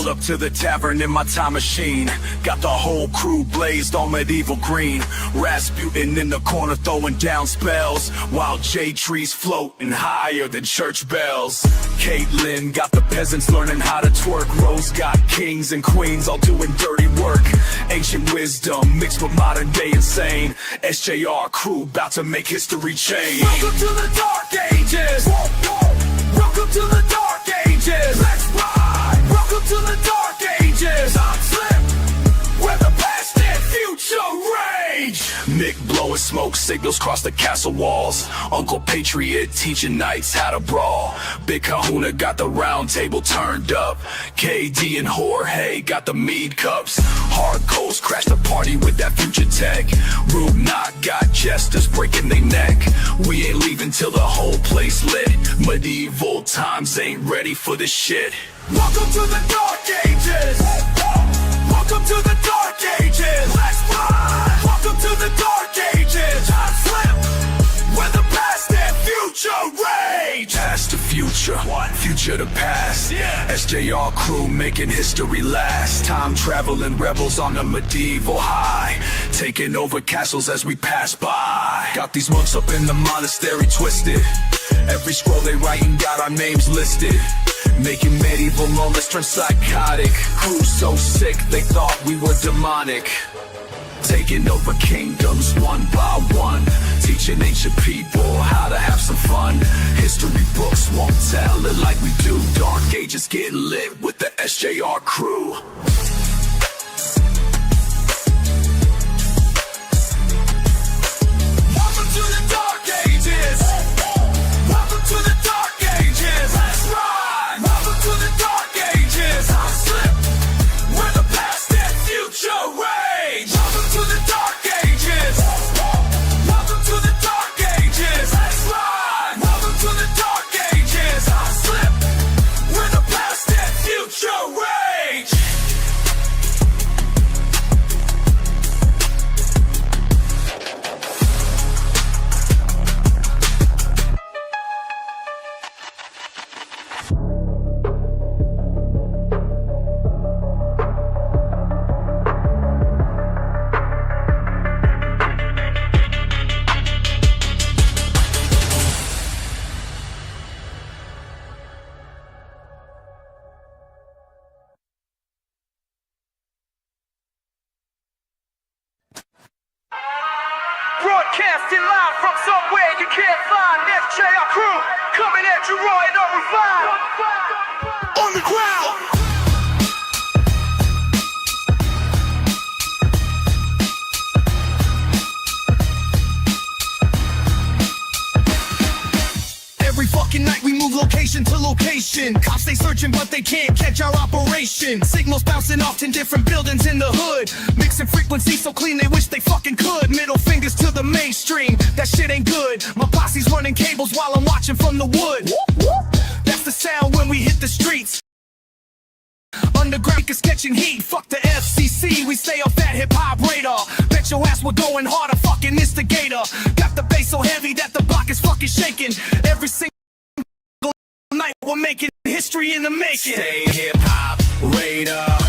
up to the tavern in my time machine. Got the whole crew blazed on medieval green. Rasputin in the corner throwing down spells, while jade trees floating higher than church bells. Caitlyn got the peasants learning how to twerk. Rose got kings and queens all doing dirty work. Ancient wisdom mixed with modern day insane. SJR crew about to make history change. Welcome to the Dark Ages. Welcome to the Dark Ages. Let's ride. Welcome to the Dark Ages. I'm Slim, where the past and future rage. Mick blowing smoke signals cross the castle walls. Uncle Patriot teaching knights how to brawl. Big Kahuna got the round table turned up. KD and Jorge got the mead cups. Hard Coast crashed the party with that future tech. Rube Knock got jesters breaking their neck. We ain't leaving till the whole place lit. Medieval times ain't ready for this shit. Welcome to the Dark Ages. Welcome to the Dark Ages. Let's ride. Welcome to the Dark Ages. I'm Slim, where the past and future rage. Past to future, future to past. SJR crew making history last. Time traveling rebels on the medieval high, taking over castles as we pass by. Got these monks up in the monastery twisted. Every scroll they writing got our names listed. Making medieval moments turn psychotic. Crew so sick they thought we were demonic. Taking over kingdoms one by one. Teaching ancient people how to have some fun. History books won't tell it like we do. Dark Ages getting lit with the SJR crew. Welcome to the Dark Ages. Welcome to the Dark Ages. Let's ride. Welcome to the Dark Ages. I'm Slim, where the past and future rage. Welcome to the Dark Ages. Welcome to the Dark Ages. Let's ride. Welcome to the Dark Ages. I'm Slim, where the past and future rage. Broadcasting live from somewhere you can't find. SJR crew coming at you raw and unrefined. On the ground. Every fucking night we move location to location. Cops they searching but they can't catch our operation. Signals bouncing off 10 different buildings in the hood. Mixing frequencies so clean they wish they fucking could. Middle fingers to the mainstream, that shit ain't good. My posse's running cables while I'm watching from the wood. That's the sound when we hit the streets. Underground is catching heat, fuck the FCC. We stay off that hip-hop radar. Bet your ass we're going harder, fucking instigator. Got the bass so heavy that the block is fucking shaking. Every single night we're making history in the making. Stay hip-hop radar.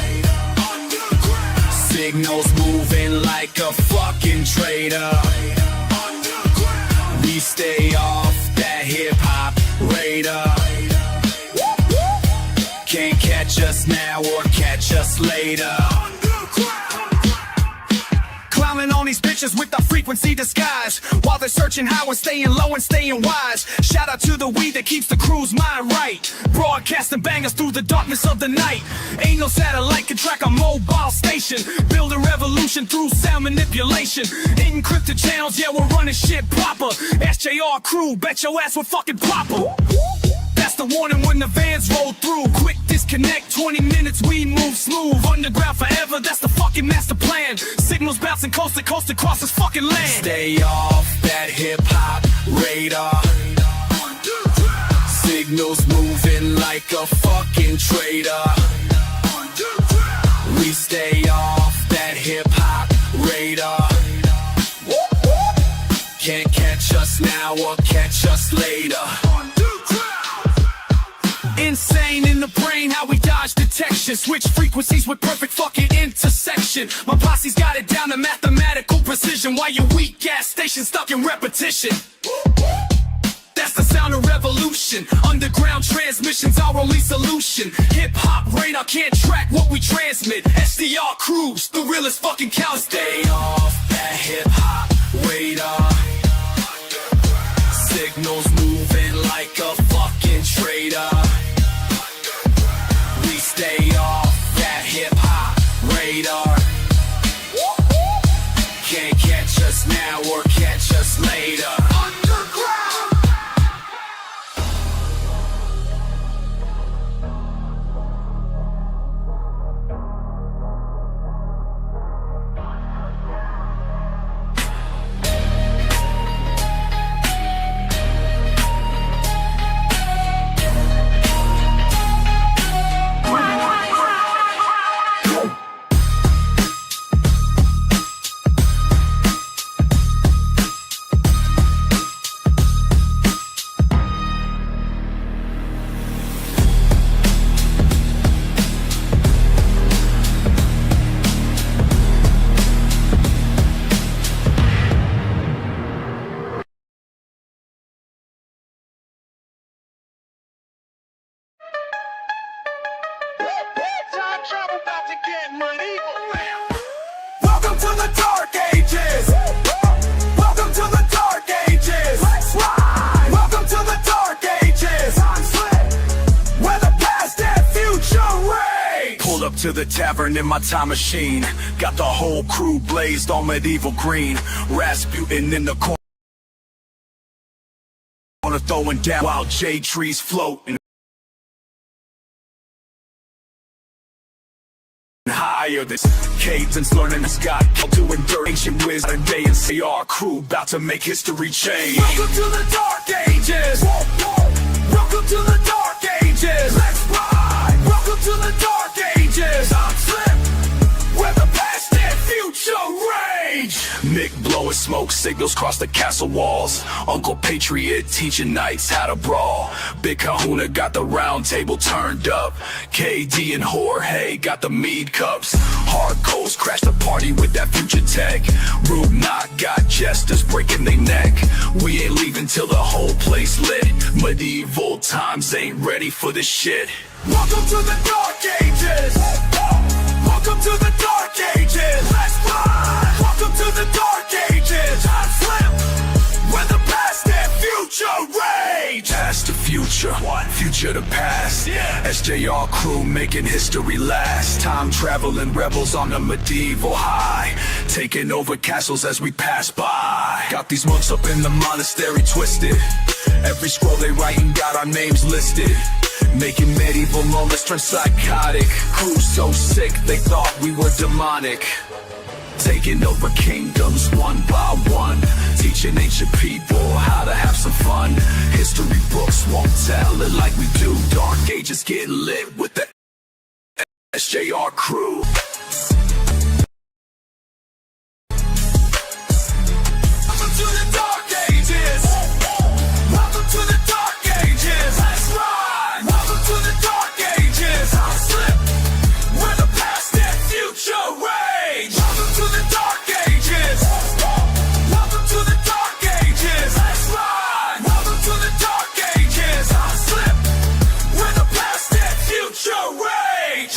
Signals moving like a fucking traitor. We stay off that hip-hop radar. Can't catch us now or catch us later. Clowning on these bitches with the frequency disguise, while they're searching how we're staying low and staying wise. Shout out to the weed that keeps the crew's mind right. Broadcasting bangers through the darkness of the night. Ain't no satellite can track a mobile station. Build a revolution through sound manipulation. Encrypted channels, yeah, we're running shit proper. SJR crew, bet your ass we're fucking proper. That's the warning when the vans roll through. Quick disconnect, 20 minutes we move smooth. Underground forever, that's the fucking master plan. Signals bouncing coast to coast across this fucking land. Stay off that hip-hop radar. Signals moving like a fucking traitor. We stay off that hip-hop radar. Can't catch us now or catch us later. insane in the brain, how we dodge detection. Switch frequencies with perfect fucking intersection. My posse's got it down to mathematical precision, while your weak ass station stuck in repetition. That's the sound of revolution. Underground transmissions, our only solution. Hip-hop radar can't track what we transmit. SDR crews, the realest fucking cow. Stay off that hip-hop radar. Signals moving like a fucking traitor. We stay off that hip-hop radar. Can't catch us now or catch us later. Welcome to the Dark Ages. Welcome to the Dark Ages. Let's ride. Welcome to the Dark Ages. I'm Slick, where the past and future rage. Pulled up to the tavern in my time machine. Got the whole crew blazed on medieval green. Rasputin in the corner throwing down while jade trees floating higher. This cadence learning has got doing dirt. Ancient wisdom day and say our crew about to make history change. Welcome to the Dark Ages. Welcome to the Dark Ages. Let's ride. Welcome to the Dark Ages. I'm Slim, where the past and future rage. Mick blowing smoke signals cross the castle walls. Uncle Patriot teaching knights how to brawl. Big Kahuna got the round table turned up. KD and Jorge got the mead cups. Hard Coast crashed the party with that future tech. Rude Knock got jesters breaking their neck. We ain't leaving till the whole place lit. Medieval times ain't ready for this shit. Welcome to the Dark Ages. Welcome to the Dark Ages. Let's ride. Welcome to the Dark Ages. I'm Slim, where the past and future rage. Past to future, future to past. SJR crew making history last. Time traveling rebels on a medieval high, taking over castles as we pass by. Got these monks up in the monastery twisted. Every scroll they writing got our names listed. Making medieval moments turn psychotic. Crew so sick they thought we were demonic. Taking over kingdoms one by one. Teaching ancient people how to have some fun. History books won't tell it like we do. Dark Ages get lit with the SJR crew. Welcome to the Dark Ages. Welcome to the Dark Ages. Let's ride. Welcome to the Dark Ages. I'm Slim, where the past and future rage. Welcome to the Dark Ages. Welcome to the Dark Ages. Let's ride. Welcome to the Dark Ages. I'm Slim, where the past and future rage.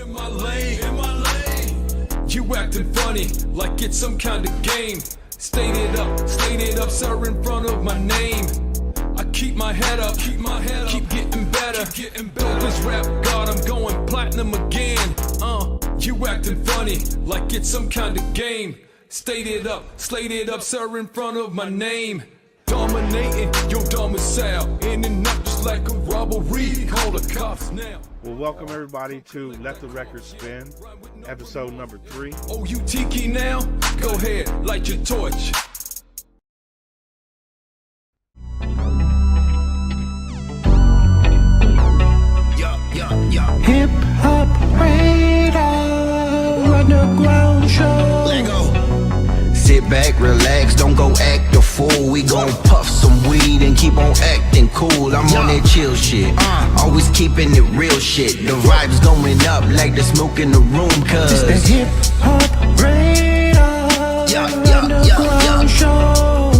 In my lane, you acting funny like it's some kind of game. State it up, sir, in front of my name. I keep my head up, keep getting better. Build this rap god, I'm going platinum again. You acting funny like it's some kind of game. State it up, sir, in front of my name. Dominating your domicile in a nutshell. like a robbery. Call the cops now. Well, welcome everybody to Let the Record Spin, episode number 3. Oh, you tiki now? Go ahead, light your torch. Hip Hop Radar Underground Show. Let go. Sit back, relax, don't go act a fool. We gon' puff some weed and keep on acting cool. I'm on that chill shit, always keeping it real shit. The vibes going up like the smoke in the room, This the cuz Hip Hop Radar Underground Show.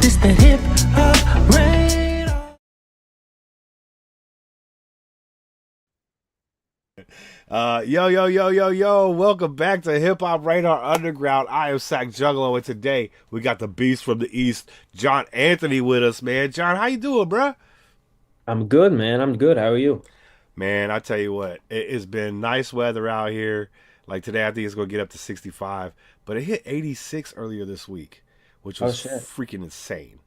This the Hip Hop Radar. Yo, welcome back to Hip Hop Radar Underground. I am Sack Juggalo, and today we got the beast from the East, John Anthony, with us, man. John, how you doing, bruh? I'm good, man. I'm good. How are you? Man, I tell you what, it's been nice weather out here. Like today, I think it's going to get up to 65, but it hit 86 earlier this week, which Oh was shit. freaking insane.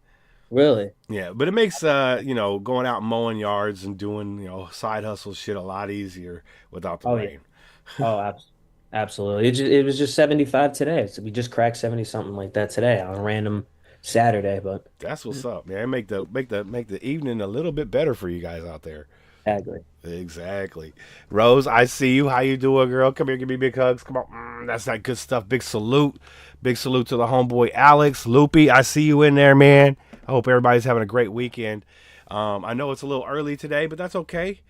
Really? Yeah, but it makes going out and mowing yards and doing side hustle shit a lot easier without the Oh yeah. rain. Oh, absolutely. It was just 75 today. So we just cracked 70 something like that today on a random Saturday, but That's what's up, man. Make the evening a little bit better for you guys out there. exactly. Exactly. Rose, I see you. How you doing, girl? Come here, give me big hugs. Come on. That's that good stuff. Big salute. Big salute to the homeboy Alex. Loopy, I see you in there, man. I hope everybody's having a great weekend. I know it's a little early today, but that's okay.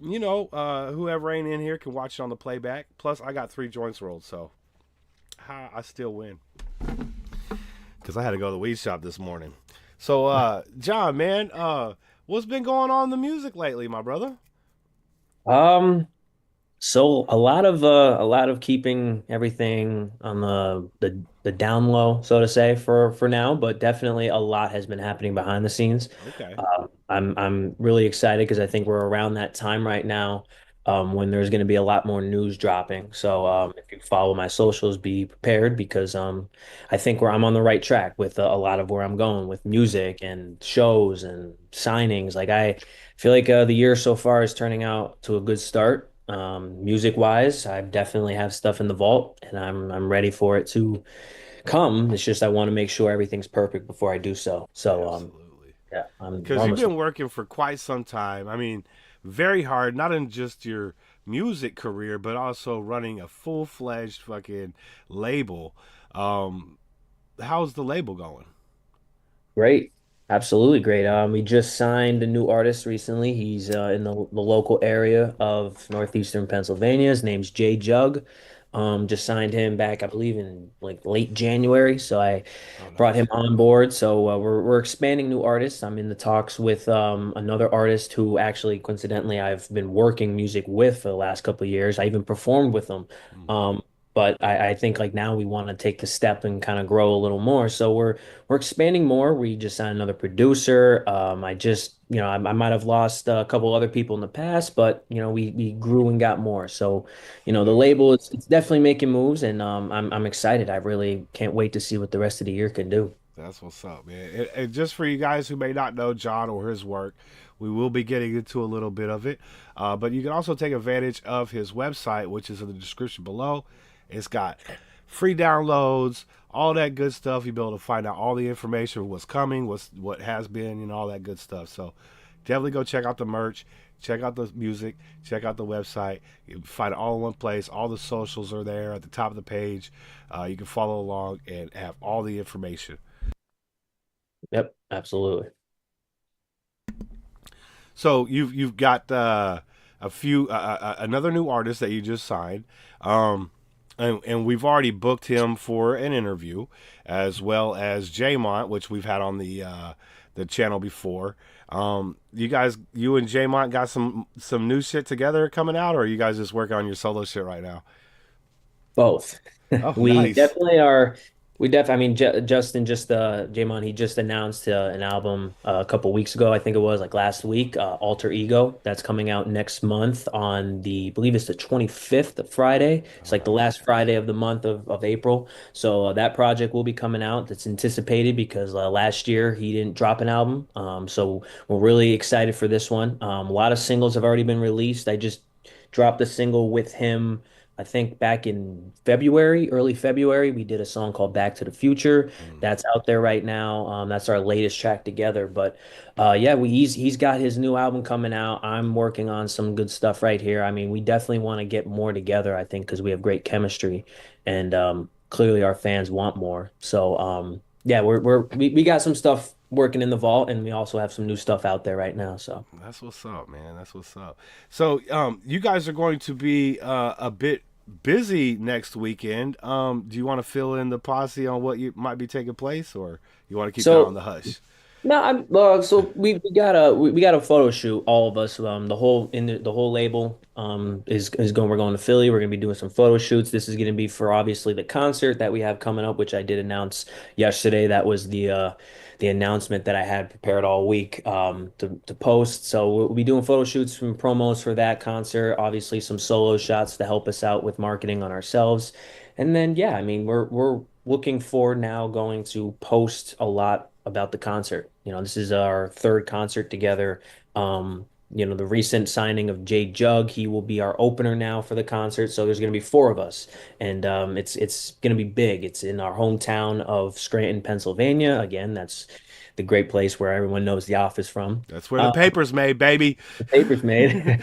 Whoever ain't in here can watch it on the playback. Plus, I got 3 joints rolled, so I still win. Because I had to go to the weed shop this morning. So, John, man, what's been going on in the music lately, my brother? Um, so a lot of keeping everything on the down low, so to say, for now, but definitely a lot has been happening behind the scenes. Okay. I'm really excited because I think we're around that time right now, when there's going to be a lot more news dropping. So if you follow my socials, be prepared because I think I'm on the right track with a lot of where I'm going with music and shows and signings. Like I feel like the year so far is turning out to a good start. Music wise, I definitely have stuff in the vault, and I'm ready for it to come. It's just I want to make sure everything's perfect before I do so. So Absolutely. yeah, I'm Because you've almost. been working for quite some time. I mean, very hard, not in just your music career, but also running a full-fledged fucking label. Um, how's the label going? Great. Absolutely great. We just signed a new artist recently. He's in the local area of northeastern Pennsylvania. His name's Jay Jug. Just signed him back, I believe, in like late January. So I Oh, brought him nice. on board. So we're expanding new artists. I'm in the talks with another artist who actually, coincidentally, I've been working music with for the last couple of years. I even performed with him. Mm. But I think like now we want to take the step and kind of grow a little more. So we're expanding more. We just signed another producer. I just I might have lost a couple other people in the past, but we grew and got more. So the Nice. label it's definitely making moves, and I'm excited. I really can't wait to see what the rest of the year can do. That's what's up, man. And just for you guys who may not know John or his work, we will be getting into a little bit of it. But you can also take advantage of his website, which is in the description below. It's got free downloads, all that good stuff. You'll be able to find out all the information, what's coming, what has been, and all that good stuff. So definitely go check out the merch, check out the music, check out the website. You can find it all in one place. All the socials are there at the top of the page. You can follow along and have all the information. Yep, absolutely. So you've got a few another new artist that you just signed, and we've already booked him for an interview, as well as Jaymont, which we've had on the channel before. You and Jaymont got some new shit together coming out, or are you guys just working on your solo shit right now? Both. Oh, We nice. definitely are We def I mean Justin just Jamon, he just announced an album a couple weeks ago. I think it was like last week, Alter Ego, that's coming out next month on the I believe it's the 25th of Friday. It's like the last Friday of the month of April. So that project will be coming out. That's anticipated because last year he didn't drop an album. So we're really excited for this one. A lot of singles have already been released. I just dropped a single with him. I think back in February, early February, we did a song called Back to the Future. That's out there right now. That's our latest track together. But yeah, he's got his new album coming out. I'm working on some good stuff right here. I mean, we definitely want to get more together, I think, because we have great chemistry, and clearly our fans want more. So yeah, we got some stuff working in the vault, and we also have some new stuff out there right now. So That's what's up, man. That's what's up. So, you guys are going to be a bit busy next weekend. Do you want to fill in the posse on what you might be taking place, or you want to keep that on so the hush? no, I'm so we got a photo shoot, all of us. The whole the whole label is going. We're going to Philly. We're going to be doing some photo shoots. This is going to be for obviously the concert that we have coming up, which I did announce yesterday. That was the announcement that I had prepared all week to post. So we'll be doing photo shoots and promos for that concert. Obviously, some solo shots to help us out with marketing on ourselves. And then yeah, I mean we're looking forward now going to post a lot about the concert. This is our third concert together. The recent signing of Jay Jug, he will be our opener now for the concert. So there's going to be four of us, and it's going to be big. It's in our hometown of Scranton, Pennsylvania. Again, that's the great place where everyone knows The Office from. That's where the paper's made, baby. The paper's made.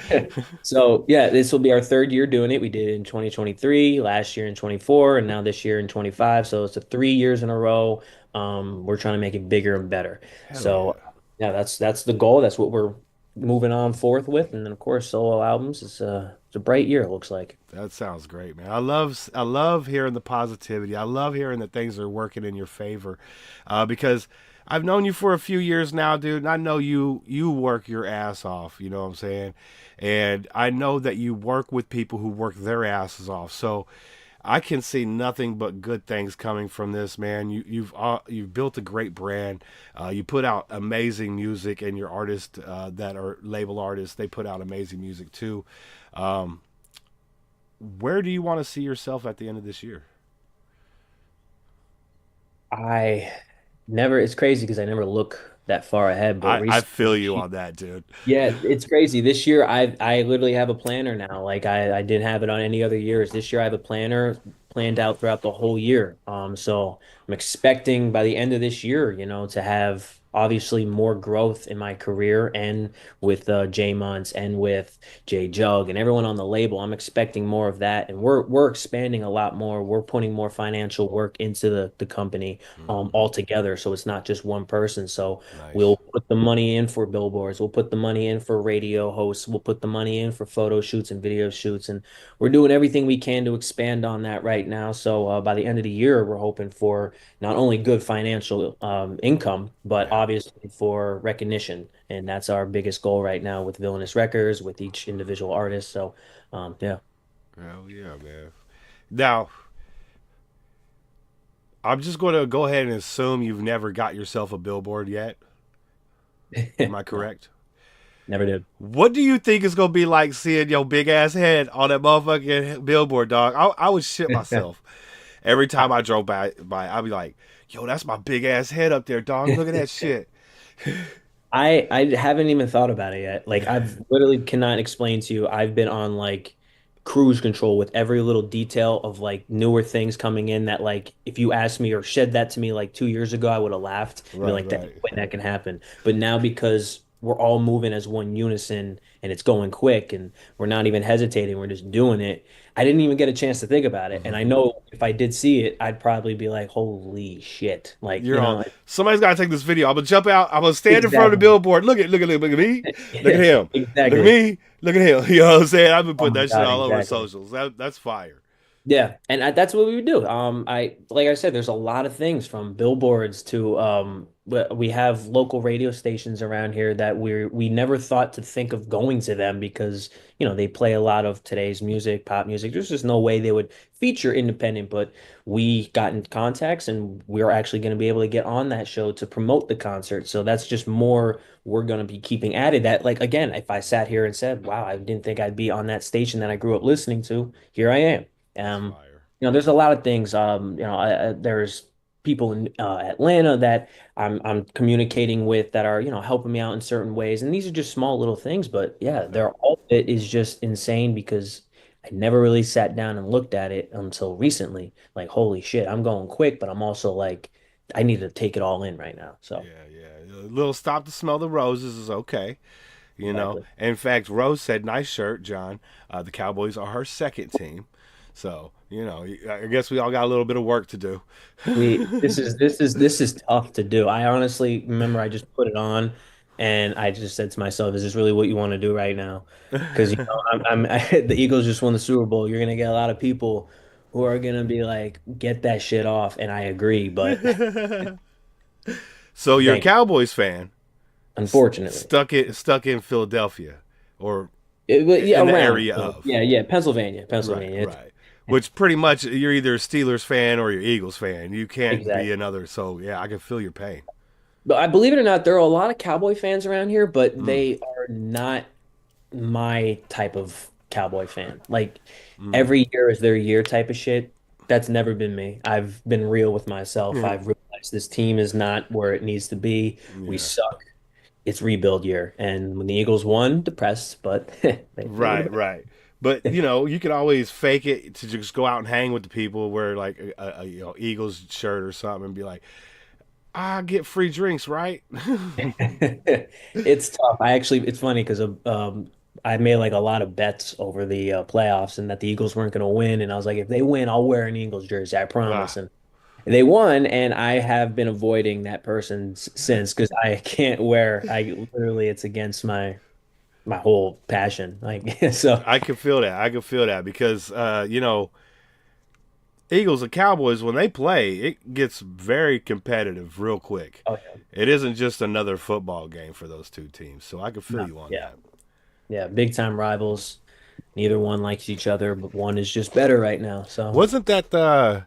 So yeah, this will be our third year doing it. We did it in 2023, last year in 24, and now this year in 25. So it's a 3 years in a row. We're trying to make it bigger and better. Hell So yeah. yeah, that's the goal. That's what we're moving on forth with. And then of course solo albums. It's a bright year, it looks like. That sounds great, man. I love hearing the positivity. I love hearing that things are working in your favor, because I've known you for a few years now, dude, and I know you work your ass off. You know what I'm saying? And I know that you work with people who work their asses off. So I can see nothing but good things coming from this, man. You've built a great brand. You put out amazing music, and your artists that are label artists, they put out amazing music too. Um, where do you want to see yourself at the end of this year? I never, it's crazy because I never look that far ahead, but I recently, feel you on that, dude. yeah, it's crazy. This year, I literally have a planner now. Like I didn't have it on any other years. This year, I have a planner planned out throughout the whole year. So I'm expecting by the end of this year, to have obviously more growth in my career and with J Monts and with J Jug and everyone on the label. I'm expecting more of that, and we're expanding a lot more. We're putting more financial work into the company altogether. So it's not just one person. So Nice. we'll put the money in for billboards. We'll put the money in for radio hosts. We'll put the money in for photo shoots and video shoots. And we're doing everything we can to expand on that right now. So by the end of the year, we're hoping for not only good financial income, but Yeah. obviously for recognition. And that's our biggest goal right now with Villainous Records, with each individual artist. So yeah. Hell yeah, man. Now, I'm just going to go ahead and assume you've never got yourself a billboard yet. Am I No, correct? never did. What do you think it's gonna be like seeing your big ass head on that motherfucking billboard, dog? I would shit myself every time I drove by. I'd be like, "Yo, that's my big ass head up there, dog. Look at that shit." I haven't even thought about it yet. Like I've literally cannot explain to you. I've been on like cruise control with every little detail of like newer things coming in that like if you asked me or said that to me like 2 years ago, I would have laughed and be Right, like, that right. when that can happen. But now because we're all moving as one unison and it's going quick and we're not even hesitating, we're just doing it. I didn't even get a chance to think about it. And I know if I did see it, I'd probably be like, holy shit. Like, You're all. Somebody's got to take this video. I'm gonna jump out. I'm gonna stand in front of the exactly. billboard. Look at me. Look at him. Look at Exactly. me. Look at him. You know what I'm saying? I've been Oh putting my that shit God, all over exactly. socials. That's fire. Yeah, and that's what we would do. Like I said, there's a lot of things from billboards to we have local radio stations around here that we never thought to think of going to them because, they play a lot of today's music, pop music. There's just no way they would feature independent, but we got in contacts and we're actually going to be able to get on that show to promote the concert. So that's just more we're going to be keeping added that like again, if I sat here and said, "Wow, I didn't think I'd be on that station that I grew up listening to," here I am. That's Um, fire. there's a lot of things. There's people in Atlanta that I'm communicating with that are, helping me out in certain ways. And these are just small little things, but yeah, Okay. they're all of it is just insane because I never really sat down and looked at it until recently. Like, holy shit, I'm going quick, but I'm also like, I need to take it all in right now. So Yeah, yeah. A little stop to smell the roses is okay. You know, exactly. in fact, Rose said, "Nice shirt, John." The Cowboys are her second team, so I guess we all got a little bit of work to do. This is tough to do. I honestly remember I just put it on and I just said to myself, is this really what you want to do right now? Because the Eagles just won the Super Bowl. You're gonna get a lot of people who are gonna be like, get that shit off, and I agree, but So you're a thank Cowboys fan, unfortunately. stuck in Philadelphia, or But yeah, in the around. area So, of. yeah, yeah, Pennsylvania, Right, Pennsylvania. right. Which pretty much you're either a Steelers fan or you're Eagles fan. You can't be Exactly. another. So yeah, I can feel your pain. But I believe it or not, there are a lot of Cowboy fans around here, but Mm, they are not my type of Cowboy fan. Like mm, every year is their year type of shit. That's never been me. I've been real with myself. yeah, I've realized this team is not where it needs to be. We yeah. suck. It's rebuild year. And when the Eagles won, depressed, but they were the Right, right. But you could always fake it to just go out and hang with the people, wear like a Eagles shirt or something, and be like, "I get free drinks, right?" best. It's tough. It's funny because I made like a lot of bets over the playoffs and that the Eagles weren't going to win. And I was like, if they win, I'll wear an Eagles jersey. I promise. Ah, And they won, and I have been avoiding that person since because I can't wear. I literally, it's against my whole passion. Like so, I can feel that. I can feel that because Eagles and Cowboys when they play, it gets very competitive real quick. oh yeah, It isn't just another football game for those two teams. So I can feel no, you on yeah, that. yeah, big time rivals. Neither one likes each other, but one is just better right now. So Wasn't that the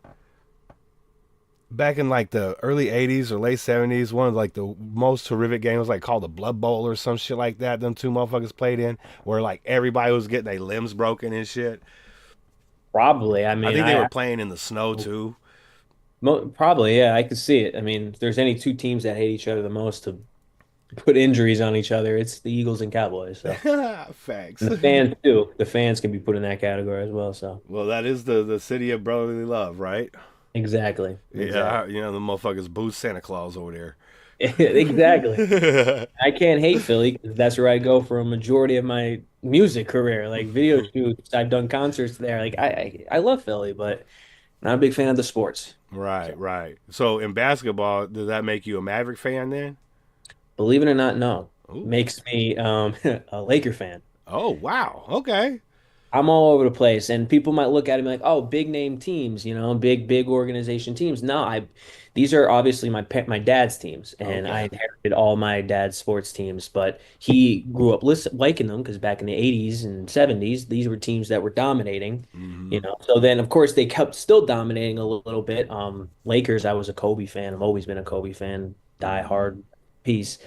back in like the early 80s or late 70s, one of like the most horrific games like called the Blood Bowl or some shit like that them two motherfuckers played in where like everybody was getting their limbs broken and shit. probably, I I mean, think they were playing in the snow too. probably, yeah, I could see it. I mean, if there's any two teams that hate each other the most to put injuries on each other, it's the Eagles and Cowboys. So. Facts. And the fans too. The fans can be put in that category as well. So Well, that is the city of brotherly love, right? exactly, exactly, Yeah, the motherfuckers boost Santa Claus over there. exactly. I can't hate Philly 'cause that's where I go for a majority of my music career, like video shoots. I've done concerts there. Like I love Philly, but not a big fan of the sports. Right, So right. So in basketball, does that make you a Maverick fan then? believe it or not, no, Ooh. makes me a Laker fan. Oh, wow. Okay. I'm all over the place, and people might look at me like, "Oh, big name teams, big organization teams." No, these are obviously my dad's teams, and I Okay. inherited all my dad's sports teams. But he grew up liking them because back in the '80s and '70s, these were teams that were dominating. Hmm. So then, of course, they kept still dominating a little bit. Lakers, I was a Kobe fan. I've always been a Kobe fan, die Hmm. hard piece.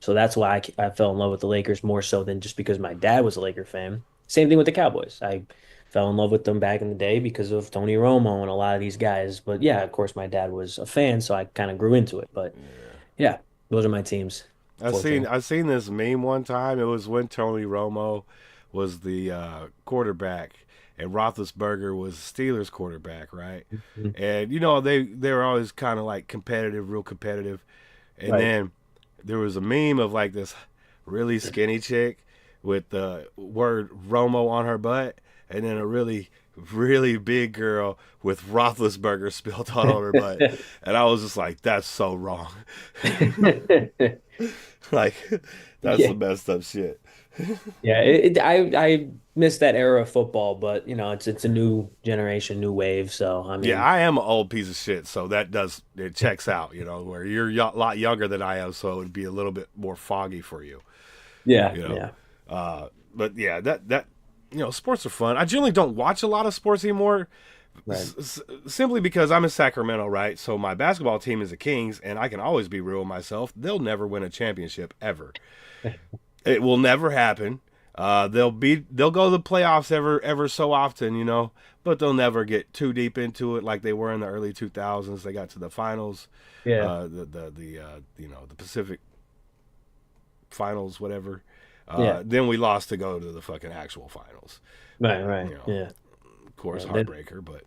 So that's why I fell in love with the Lakers more so than just because my dad was a Laker fan. Same thing with the Cowboys. I fell in love with them back in the day because of Tony Romo and a lot of these guys. But yeah, of course, my dad was a fan, so I kind of grew into it. But yeah, those are my teams, I seen fortunately. I seen this meme one time. It was when Tony Romo was the quarterback and Roethlisberger was Steelers quarterback, right? Mhm. And they were always kind of like competitive, real competitive. And Right. then there was a meme of like this really skinny chick with the word Romo on her butt, and then a really really big girl with Roethlisberger spilled all on her butt, and I was just like, that's so wrong. Like, that's Yeah. the messed up shit. Yeah, I miss that era of football, but it's a new generation, new wave. So I Yeah, mean, I am an old piece of shit, so it checks out, where you're a lot younger than I am, so it would be a little bit more foggy for you, yeah, you know. yeah, But yeah, that sports are fun. I generally don't watch a lot of sports anymore, right. simply because I'm in Sacramento, right? So my basketball team is the Kings, and I can always be real with myself. They'll never win a championship ever. It will never happen. They'll go to the playoffs ever so often, but they'll never get too deep into it like they were in the early 2000s. They got to the finals, Yeah, the Pacific finals, whatever. yeah, Then we lost to go to the fucking actual finals. right, You know, yeah. Of course, Yeah, heartbreaker, but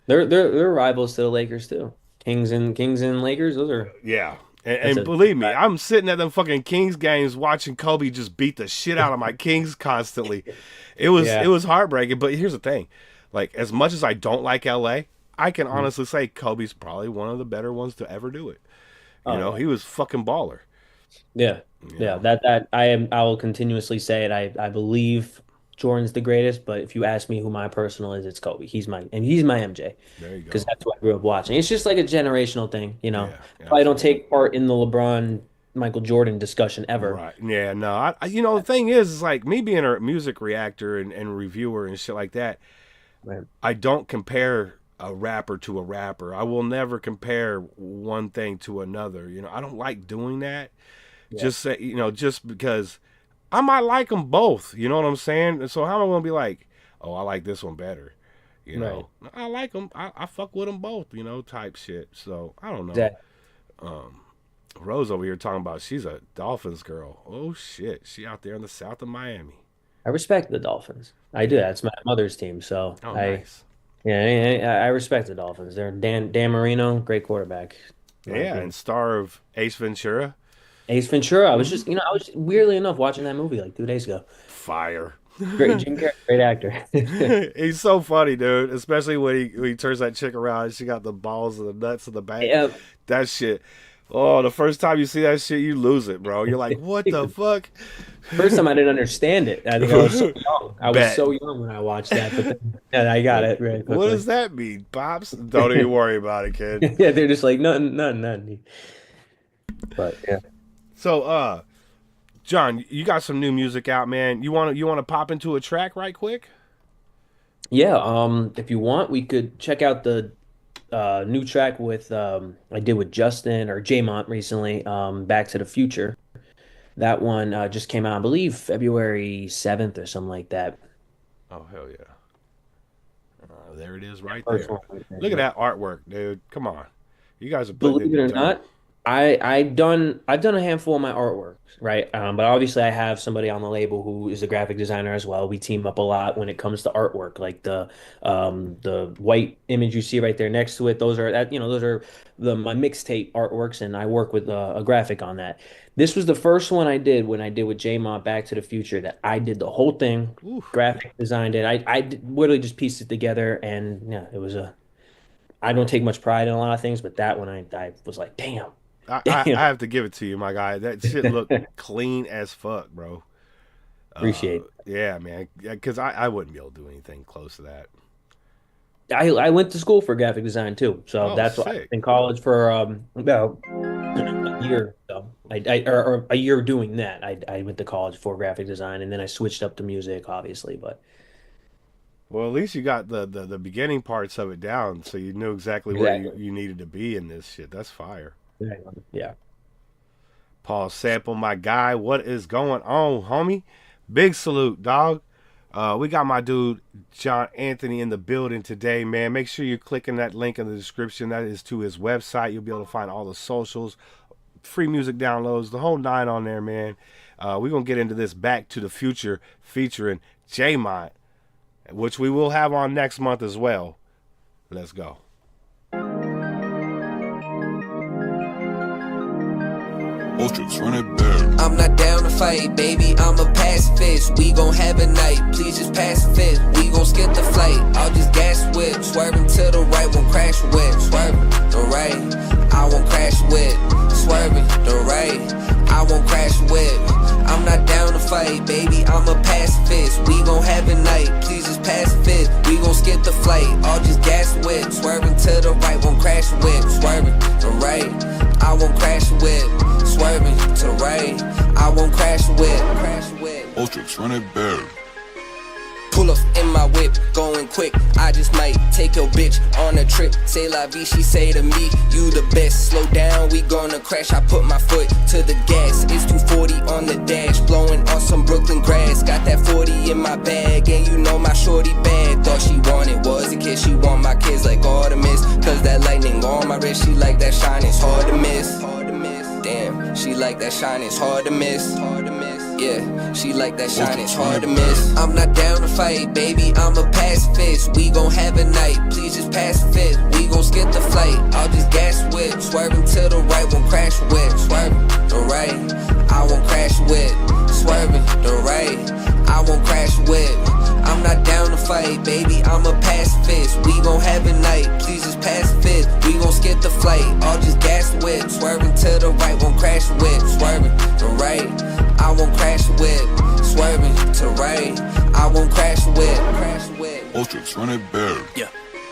they're rivals to the Lakers too. Kings and Lakers. Those are yeah. that's And a believe me, I'm sitting at them fucking Kings games watching Kobe just beat the shit out of my Kings constantly. It yeah. was heartbreaking. But here's the thing, like as much as I don't like LA, I can Mhm. honestly say Kobe's probably one of the better ones to ever do it. Oh, He was fucking baller. yeah, yeah. That I will continuously say it. I believe Jordan's the greatest, but if you ask me who my personal is, it's Kobe. He's my MJ There you because go. that's what I grew up watching. It's just like a generational thing. Yeah, I don't absolutely. take part in the LeBron Michael Jordan discussion ever. Right. Yeah. No. The thing is like me being a music reactor and reviewer and shit like that. Right. I don't compare a rapper to a rapper. I will never compare one thing to another. I don't like doing that. Yeah. Just because I might like them both. You know what I'm saying? And so how am I going to be like, oh, I like this one better? Right. I like them. I fuck with them both. Type shit. So I don't know. Exactly. Rose over here talking about she's a Dolphins girl. Oh shit, she out there in the south of Miami. I respect the Dolphins. I do. Yeah. That's my mother's team. So Oh, nice. I respect the Dolphins. They're Dan Marino, great quarterback. in my Yeah, opinion. and star of Ace Ventura. Ace Ventura. I was weirdly enough watching that movie like 2 days ago. Fire. Great Jim Carrey, great actor. He's so funny, dude. Especially when he turns that chick around and she got the balls and the nuts in the back. Yeah, That shit. Oh, the first time you see that shit, you lose it, bro. You're like, what the fuck? first time I didn't understand it. I think I was so young. I was Bet. so young when I watched that, but then I got it really What quickly. does that mean, Pops? Don't even worry about it, kid. Yeah, they're just like nothing. But yeah. So, John, you got some new music out, man. You wanna pop into a track right quick? Yeah, if you want, we could check out the new track with I did with Justin or Jaymont recently, Back to the Future. That one just came out, I believe, February 7th or something like that. Oh hell yeah! There it is, right First there. one right there, Look at yeah. that artwork, dude. Come on, you guys are putting Believe it or it down. not, I've done a handful of my artwork, right? But obviously I have somebody on the label who is a graphic designer as well. We team up a lot when it comes to artwork, like the white image you see right there next to it. Those are the my mixtape artworks, and I work with a graphic on that. This was the first one I did when I did with J-Mod Back to the Future that I did the whole thing, Oof. graphic designed it. Literally just pieced it together, and yeah, it was a. I don't take much pride in a lot of things, but that one I was like, damn. I Damn. have to give it to you, my guy. That shit looked clean as fuck, bro. Appreciate Yeah, man. Because I wouldn't be able to do anything close to that. it. I went to school for graphic design too. So Oh, that's what I was sick. in college for about a year. So or a year doing that. I went to college for graphic design and then I switched up to music, obviously. But Well, at least you got the beginning parts of it down, so you knew exactly where exactly. you needed to be in this shit. That's fire. Yeah. Paul Sample, my guy, what is going on, homie? Big salute, dog. We got my dude John Anthony in the building today, man. Make sure you're clicking that link in the description. That is to his website. You'll be able to find all the socials, free music downloads, the whole nine on there, man. We're gonna get into this Back to the Future featuring J-Mont, which we will have on next month as well. Let's go. Ultrix, run it back. I'm not down to fight, baby, I'm a pacifist. We gon' have a night, please just pass the fifth. We gon' skip the flight, I'll just gas whip. Swerving to the right, won't crash with. Swerving the right, I won't crash with. Swerving the right, I won't crash with. I'm not down to fight, baby, I'm a pacifist. We gon' have a night, please just pass the fifth. We gon' skip the flight, I'll just gas whip. Swerving to the right, won't crash with. Swerving the right, I won't crash with. Swerving to the right, I won't crash with. Ultrix, run it back. Pull up in my whip, going quick. I just might take your bitch on a trip. Say la vie, she say to me, you the best. Slow down, we gonna crash. I put my foot to the gas. It's 240 on the dash, blowing on some Brooklyn grass. Got that 40 in my bag, and you know my shorty bad. Thought she wanted was a kiss. She want my kids like Artemis. Cause that lightning on my wrist, she like that shine, it's hard to miss. Damn, she like that shine, it's hard to miss. Yeah, she like that shine, it's hard to miss. I'm not down to fight, baby, I'm a pacifist. We gon' have a night, please just pass the fifth. We gon' skip the flight, I'll just gas whip. Swerving to the right, won't crash with. Swerving the right, I won't crash with. Swerving the right, I won't crash with. I'm not down to fight, baby, I'm a pacifist. We gon' have a night, please just pass the fifth. We gon' skip the flight, I'll just gas whip. Swerving to the right, won't crash with. Swerving the right, I won't crash with. Swerving to the right, I won't crash with. Ultrix, run it back. Yeah.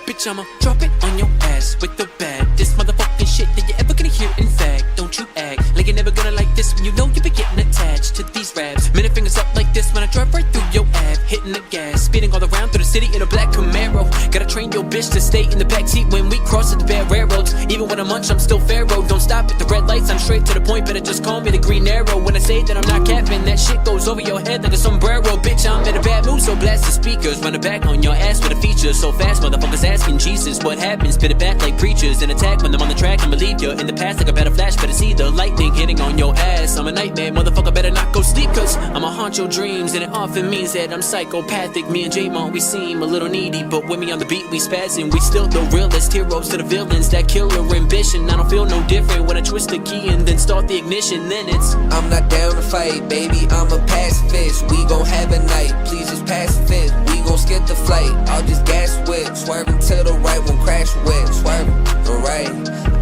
Bitch, I'ma drop it on your ass with the baddest motherfucking shit that you ever gonna hear. In fact, don't you act like you're never gonna like this when you know you be getting attached to these raps. Middle fingers up like this when I drive right through your ab, hitting the gas, speeding all around through the city in a black Camaro. Gotta train your bitch to stay in the backseat when we cross at the bad railroads. Even when I'm munch, I'm still pharaoh. Don't stop at the red lights, I'm straight to the point. Better just call me the green arrow. When I say that I'm not capping, that shit goes over your head like a sombrero. Bitch, I'm in a bad mood, so blast the speakers. Run it back on your ass with a feature so fast, motherfuckers asking Jesus what happens. Spit it back like preachers and attack when I'm on the track. I'ma leave you in the past like a better flash. Better see the lightning hitting on your ass. I'm a nightmare, motherfucker, better not go sleep. Cause I'ma haunt your dreams, and it often means that I'm psychopathic. Me and J-Mon, we seem a little needy, but with me on the beat, we spazzing. We still the realest heroes to the villains. That killer ambition, I don't feel no different when I twist the key and then start the ignition. Then it's I'm not down to fight, baby, I'm a pacifist. We gon' have a night, please just pass the fifth. We gon' skip the flight, I'll just gas whip. Swerving to the right, won't crash with. Swerving the right,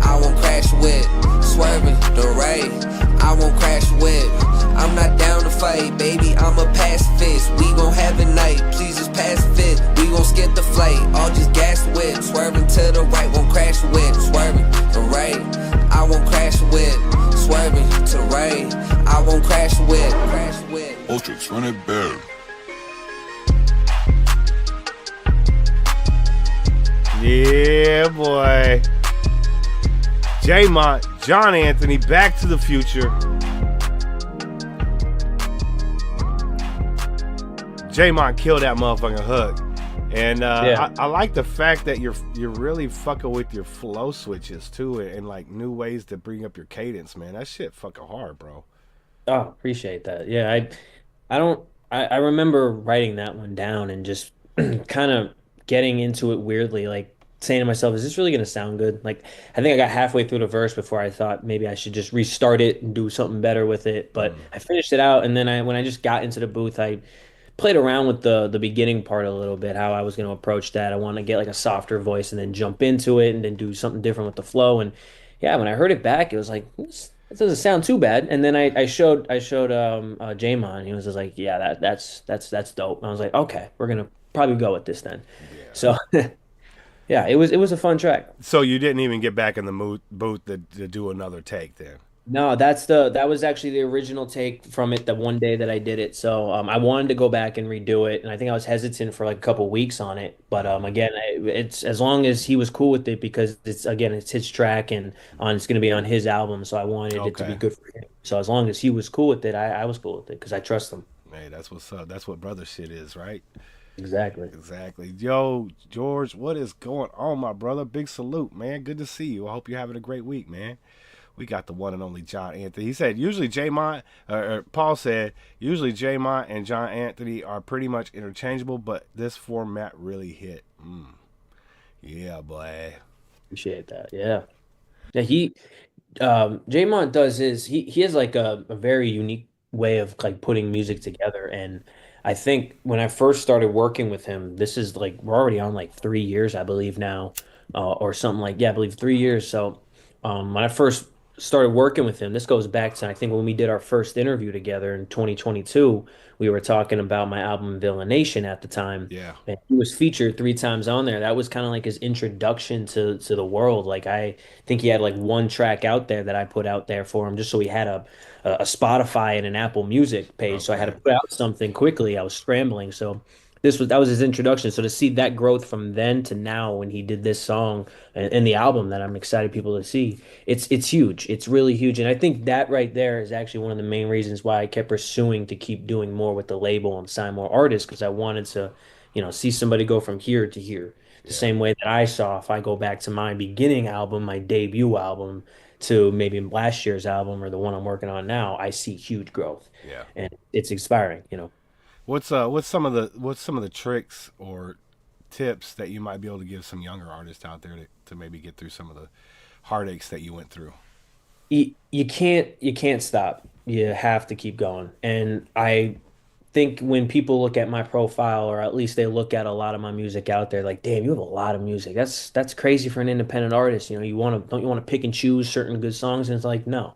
I won't crash with. Swerving the right, I won't crash with. I'm not down to fight, baby, I'm a pacifist. We gon' have a night, please just pass the fifth. We gon' skip the flight, I'll just gas whip. Swerving to the right, won't crash with. Swerving the right, I won't crash with. Swerving to the right, I won't crash with. Ultrix, run it back. Yeah, boy. J-Mont, John Anthony, Back to the Future. J-Mont killed that motherfucking hook. And Yeah. I like the fact that you're really fucking with your flow switches too, and like new ways to bring up your cadence, man. That shit fucking hard, bro. Oh, appreciate that. Yeah, I remember writing that one down and just kind of getting into it weirdly, like saying to myself, is this really gonna sound good? Like I think I got halfway through the verse before I thought maybe I should just restart it and do something better with it. But I finished it out, and then when I just got into the booth, I played around with the beginning part a little bit, how I was going to approach that. I want to get like a softer voice and then jump into it and then do something different with the flow. And yeah, when I heard it back, it was like, it doesn't sound too bad. And then I showed J-Mon, and he was just like, yeah, that's dope. And I was like, okay, we're gonna probably go with this then. So yeah, it was a fun track. So you didn't even get back in the booth to do another take then? No, that was actually the original take from it the one day that I did it. So I wanted to go back and redo it, and I think I was hesitant for like a couple weeks on it. But again, it's as long as he was cool with it, because it's his track, and it's going to be on his album. So I wanted it to be good for him. So as long as he was cool with it, I was cool with it because I trust him. Hey, that's what's up. That's what brother shit is, right? Exactly. Yo, George, what is going on, my brother? Big salute, man. Good to see you. I hope you're having a great week, man. We got the one and only John Anthony. He said, usually J-Mont, Paul said, usually J-Mont and John Anthony are pretty much interchangeable, but this format really hit. Yeah, boy. Appreciate that. Yeah. Yeah, Jaymont does is he has like a very unique way of like putting music together. And I think when I first started working with him, this is like we're already on like 3 years, I believe now, or something like yeah, I believe 3 years. So when I first started working with him, this goes back to I think when we did our first interview together in 2022, we were talking about my album Villain Nation at the time. Yeah. And he was featured 3 times on there. That was kind of like his introduction to the world. Like I think he had like one track out there that I put out there for him just so he had a Spotify and an Apple Music page. So I had to Okay. put out something quickly. I was scrambling. So that was his introduction. So to see that growth from then to now when he did this song and the album that I'm excited people to see, it's huge. It's really huge. And I think that right there is actually one of the main reasons why I kept pursuing to keep doing more with the label and sign more artists because I wanted to, see somebody go from here to here the Yeah. same way that I saw if I go back to my beginning album, my debut album, to maybe last year's album or the one I'm working on now, I see huge growth. Yeah. And it's inspiring. What's some of the tricks or tips that you might be able to give some younger artists out there to maybe get through some of the heartaches that you went through? You can't stop. You have to keep going. And I think when people look at my profile, or at least they look at a lot of my music out there, like, damn, you have a lot of music. That's crazy for an independent artist. You want to don't you want to pick and choose certain good songs? And it's like, no,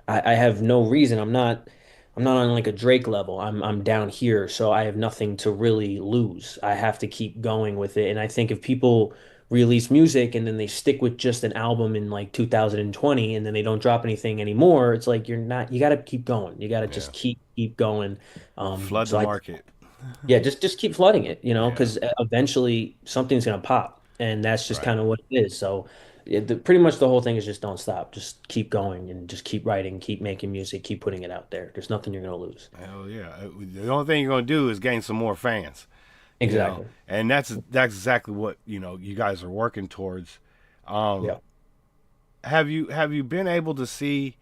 I have no reason. I'm not on like a Drake level. I'm down here, so I have nothing to really lose. I have to keep going with it. And I think if people release music and then they stick with just an album in like 2020 and then they don't drop anything anymore, it's like you got to keep going. You got to Yeah. just keep going. Flood the So I market. yeah, just keep flooding it, Yeah. because eventually something's gonna pop, and that's just Right. kind of what it is. So, pretty much the whole thing is just don't stop, just keep going and just keep writing, keep making music, keep putting it out there. There's nothing you're gonna lose. Hell yeah. The only thing you're gonna do is gain some more fans. Exactly. And that's exactly what you guys are working towards. Um, Yeah. have you been able to see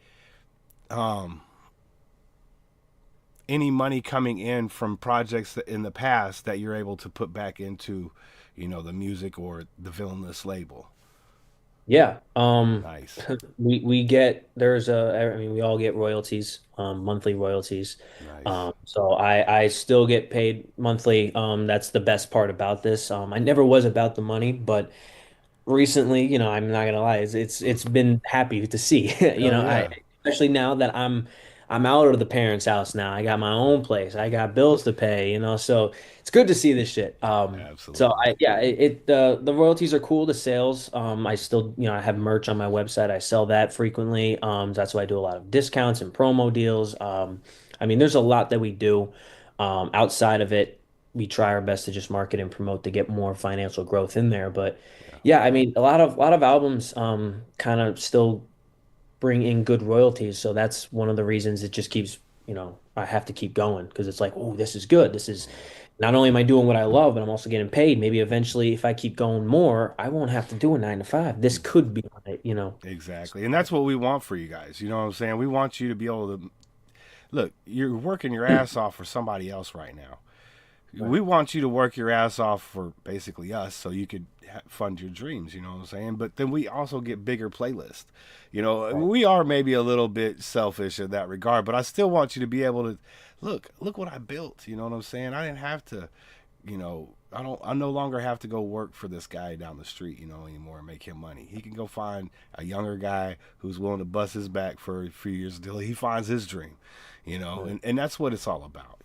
any money coming in from projects in the past that you're able to put back into, the music or the Villainous label? Yeah. Nice. We get there's a I mean we all get royalties, monthly royalties. Nice. So I still get paid monthly. That's the best part about this. I never was about the money, but recently, I'm not gonna lie, it's been happy to see. Hell I yeah. especially now that I'm out of the parents' house now. I got my own place. I got bills to pay. So it's good to see this shit. So Absolutely. I yeah, the royalties are cool, the sales. I still, I have merch on my website. I sell that frequently. That's why I do a lot of discounts and promo deals. I mean, there's a lot that we do. Outside of it, we try our best to just market and promote to get more financial growth in there. But Yeah. yeah, I mean, a lot of albums kind of still bring in good royalties. So that's one of the reasons it just keeps, I have to keep going because it's like, oh, this is good. This is not only am I doing what I love, but I'm also getting paid. Maybe eventually, if I keep going more, I won't have to do a 9 to 5. This could be it. Exactly. And that's what we want for you guys. You know what I'm saying? We want you to be able to look, you're working your ass off for somebody else right now. Right. We want you to work your ass off for basically us so you could fund your dreams, you know what I'm saying? But then we also get bigger playlists. Right. We are maybe a little bit selfish in that regard, but I still want you to be able to look what I built, you know what I'm saying? I didn't have to, I no longer have to go work for this guy down the street, anymore and make him money. He can go find a younger guy who's willing to bust his back for a few years until he finds his dream, Right. and that's what it's all about.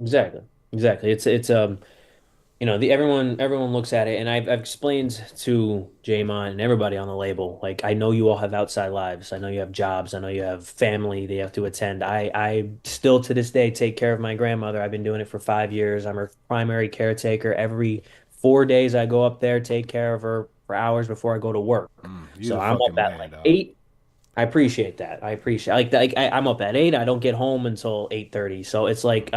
Exactly. Exactly. It's the everyone looks at it, and I've explained to Jamon and everybody on the label, like I know you all have outside lives. I know you have jobs. I know you have family that you have to attend. I still to this day take care of my grandmother. I've been doing it for 5 years. I'm her primary caretaker. Every 4 days I go up there, take care of her for hours before I go to work. You So the I'm up fucking at man, like dog. 8. I appreciate that. I appreciate like that. I'm up at 8. I don't get home until 8:30. So it's like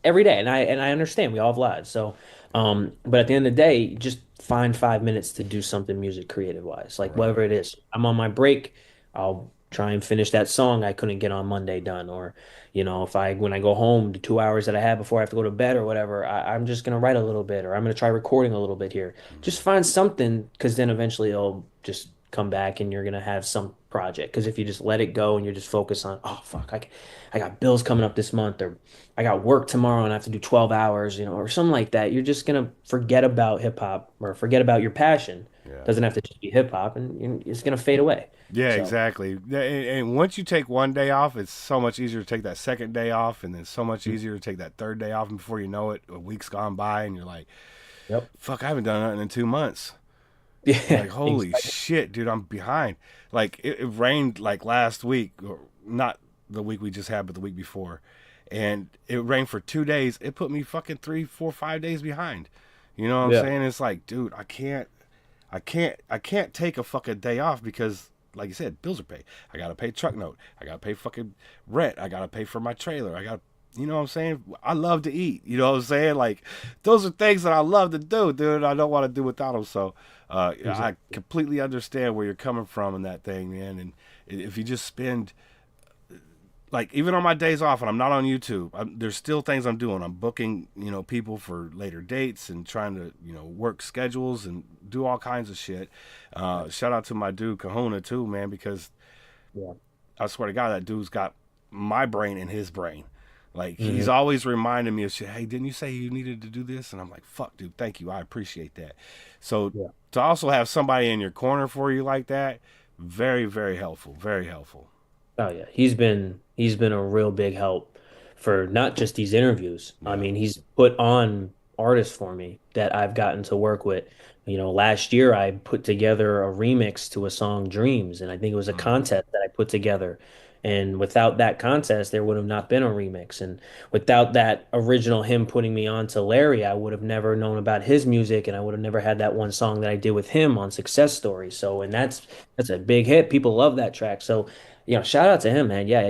every day, and I understand we all have lives. So, but at the end of the day, just find 5 minutes to do something music creative wise, like Right. whatever it is. I'm on my break. I'll try and finish that song I couldn't get on Monday done, or if I when I go home, the 2 hours that I have before I have to go to bed or whatever, I'm just gonna write a little bit, or I'm gonna try recording a little bit here. Mhm. Just find something, because then eventually it'll just come back and you're gonna have some project. Because if you just let it go and you're just focused on, oh fuck, I got bills coming up this month, or I got work tomorrow and I have to do 12 hours, or something like that, you're just gonna forget about hip hop or forget about your passion. Yeah. Doesn't have to just be hip hop, and it's gonna fade away. Yeah, So exactly. Yeah, and once you take one day off, it's so much easier to take that second day off, and then so much easier to take that third day off. And before you know it, a week's gone by, and you're like, yep. "Fuck, I haven't done nothing in 2 months." Yeah. Like, holy Exactly. shit, dude, I'm behind. Like, it rained like last week, or not the week we just had, but the week before, and it rained for 2 days. It put me fucking 3, 4, 5 days behind. You know what I'm Yeah. saying? It's like, dude, I can't take a fucking day off because, like you said, bills are paid. I gotta pay truck note. I gotta pay fucking rent. I gotta pay for my trailer. You know what I'm saying? I love to eat. You know what I'm saying? Like, those are things that I love to do, dude. I don't want to do without them. So, I completely understand where you're coming from in that thing, man. And if you just spend, like, even on my days off and I'm not on YouTube, there's still things I'm doing. I'm booking, people for later dates and trying to, work schedules and do all kinds of shit. Shout out to my dude Kahuna too, man, because Yeah. I swear to God, that dude's got my brain in his brain. Like, Mm-hmm. he's always reminding me of shit. Hey, didn't you say you needed to do this? And I'm like, fuck, dude, thank you. I appreciate that. So Yeah. to also have somebody in your corner for you like that, very, very helpful. Very helpful. Oh yeah, he's been a real big help for not just these interviews. I Yeah. mean, he's put on artists for me that I've gotten to work with. Last year I put together a remix to a song Dreams, and I think it was a Mm. contest that I put together. And without that contest, there would have not been a remix. And without that original him putting me on to Larry, I would have never known about his music, and I would have never had that one song that I did with him on Success Story. So, and that's a big hit. People love that track. So, shout out to him, man. Yeah,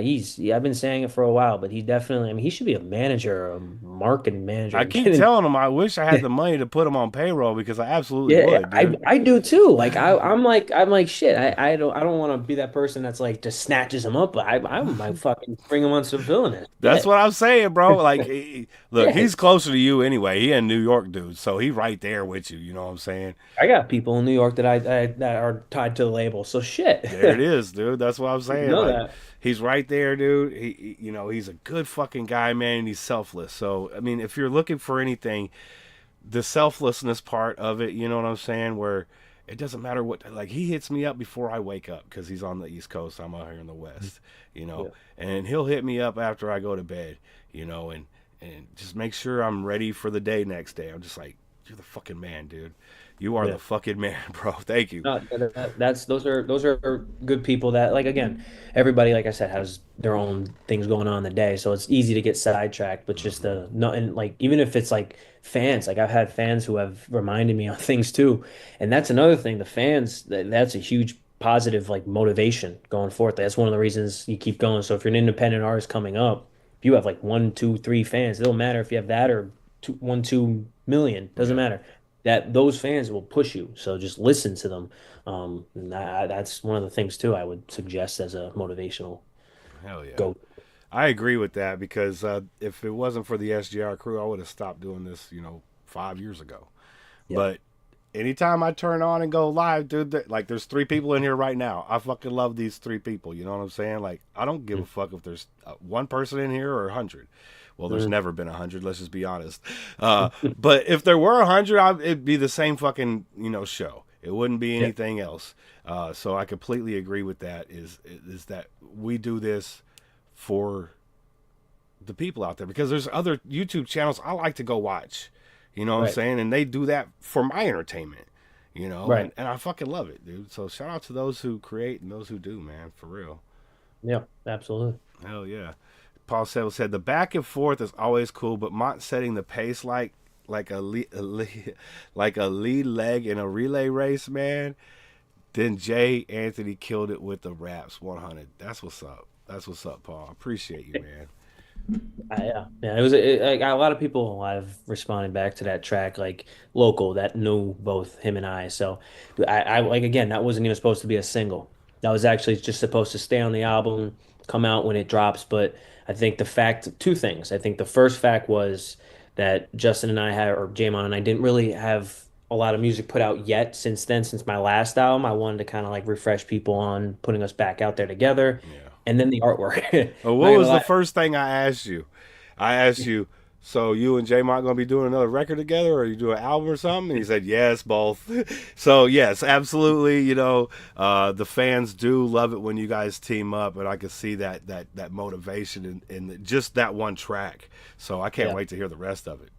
I've been saying it for a while, but he definitely, I mean, he should be a manager, a marketing manager. I keep telling him I wish I had the money to put him on payroll because I absolutely Yeah, would, I dude. I do too. Like I'm like shit. I don't want to be that person that's like just snatches him up. But I might fucking bring him on some villainous. That's Yeah, what I'm saying, bro. Like, look, yeah. he's closer to you anyway. He a New York dude, so he right there with you. You know what I'm saying? I got people in New York that that are tied to the label. So shit. There it is, dude. That's what I'm You saying. know Like, that. he's right there, dude. He's a good fucking guy, man, and he's selfless. So, I mean, if you're looking for anything, the selflessness part of it, you know what I'm saying? Where it doesn't matter what, like, he hits me up before I wake up because he's on the East Coast. I'm out here in the West, Yeah. and he'll hit me up after I go to bed, and just make sure I'm ready for the day next day. I'm just like, you're the fucking man, dude. You are Yeah. the fucking man, bro. Thank you. No, that's those are good people that, like, again, everybody, like I said, has their own things going on in the day, so it's easy to get sidetracked. But just no, and like even if it's like fans, like I've had fans who have reminded me on things too, and that's another thing. The fans, that's a huge positive like motivation going forth. That's one of the reasons you keep going. So if you're an independent artist coming up, if you have like one, two, three fans, it don't matter if you have that or 2 million, doesn't Yeah. matter, that those fans will push you. So just listen to them. And that's one of the things too I would suggest as a motivational Hell yeah. go. I agree with that because if it wasn't for the SGR crew, I would have stopped doing this, 5 years ago. Yeah. But anytime I turn on and go live, dude, like there's 3 people in here right now. I fucking love these 3 people. You know what I'm saying? Like, I don't give a fuck if there's one person in here or 100. Well, there's never been 100. Let's just be honest. But if there were 100, it'd be the same fucking show. It wouldn't be anything else. So I completely agree with that. Is that we do this for the people out there because there's other YouTube channels I like to go watch. You know what I'm Right. saying? And they do that for my entertainment. Right. And I fucking love it, dude. So shout out to those who create and those who do, man, for real. Yeah, absolutely. Hell yeah. Paul Settle said the back and forth is always cool, but Mont setting the pace like like a lead leg in a relay race, man. Then Jay Anthony killed it with the raps 100. That's what's up. That's what's up, Paul. Appreciate you, man. Yeah. Like, a lot of people have responded back to that track, like local, that knew both him and I. So I like, again, that wasn't even supposed to be a single. That was actually just supposed to stay on the album, come out when it drops. But I think two things. I think the first fact was that Justin and I had, or Jamon and I, didn't really have a lot of music put out yet since then, since my last album. I wanted to kind of like refresh people on putting us back out there together. Yeah. And then the artwork. What Not gonna was the lie. first thing I asked you? I asked you, so you and J Mont gonna be doing another record together, or you do an album or something? And he said, yes, both. So yes, absolutely. The fans do love it when you guys team up, and I can see that motivation in just that one track. So I can't Yeah. wait to hear the rest of it.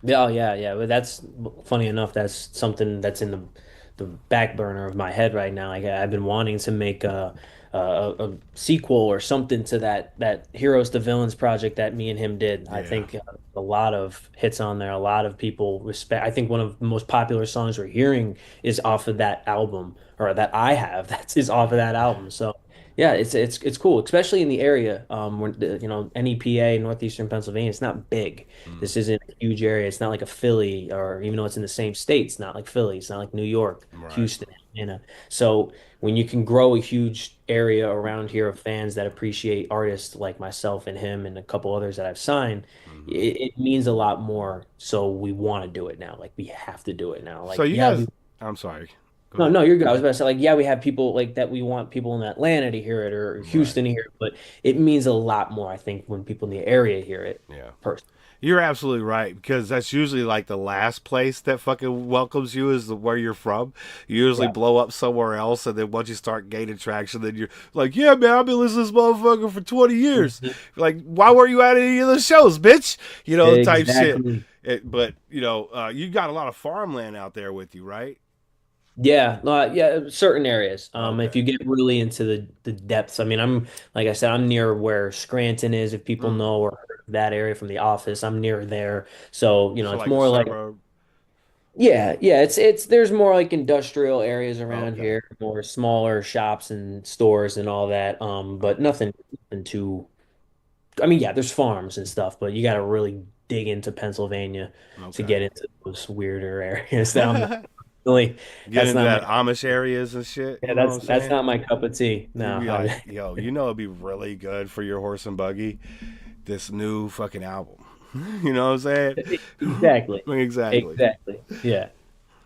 Yeah, oh, yeah, yeah. But that's funny enough. That's something that's in the back burner of my head right now. Like I've been wanting to make a sequel or something to that Heroes to Villains project that me and him did. I Yeah, think a lot of hits on there. A lot of people respect. I think one of the most popular songs we're hearing is off of that album, or that I have. That's is off of that album. So. Yeah, it's cool, especially in the area. When NEPA, Northeastern Pennsylvania, it's not big. This isn't a huge area. It's not like a Philly, or even though it's in the same state, it's not like Philly. It's not like New York, right. Houston, Atlanta. So when you can grow a huge area around here of fans that appreciate artists like myself and him and a couple others that I've signed, Hmm. it means a lot more. So we want to do it now. Like we have to do it now. So Like, you yeah, guys, I'm sorry. Go no, ahead. no, you're good. I was about to say, like, yeah, we have people like that. We want people in Atlanta to hear it, or Right. Houston to hear it, but it means a lot more, I think, when people in the area hear it. Yeah. Personally. You're absolutely right, because that's usually like the last place that fucking welcomes you is where you're from. You usually Yeah. blow up somewhere else, and then once you start gaining traction, then you're like, "Yeah, man, I've been listening to this motherfucker for 20 years." Mhm. Like, why weren't you at any of the shows, bitch? Type shit. Exactly. But you got a lot of farmland out there with you, right? Yeah, no, yeah, certain areas. If Okay. you get really into the depths, I mean, I'm like I said, I'm near where Scranton is. If people Mm. know or heard of that area from the office, I'm near there. So, So it's like the more like suburb. yeah, it's there's more like industrial areas around Okay. here, more smaller shops and stores and all that. But Okay. nothing too. I mean, yeah, there's farms and stuff, but you got to really dig into Pennsylvania to Okay. get into those weirder areas that I'm not really. Get That's into not my. that Amish areas and shit. Yeah, You know what I'm that's saying? not my cup of tea. You'd No. be like, yo, it'd be really good for your horse and buggy, this new fucking album. You know what I'm saying? Exactly. Exactly. Exactly. Yeah.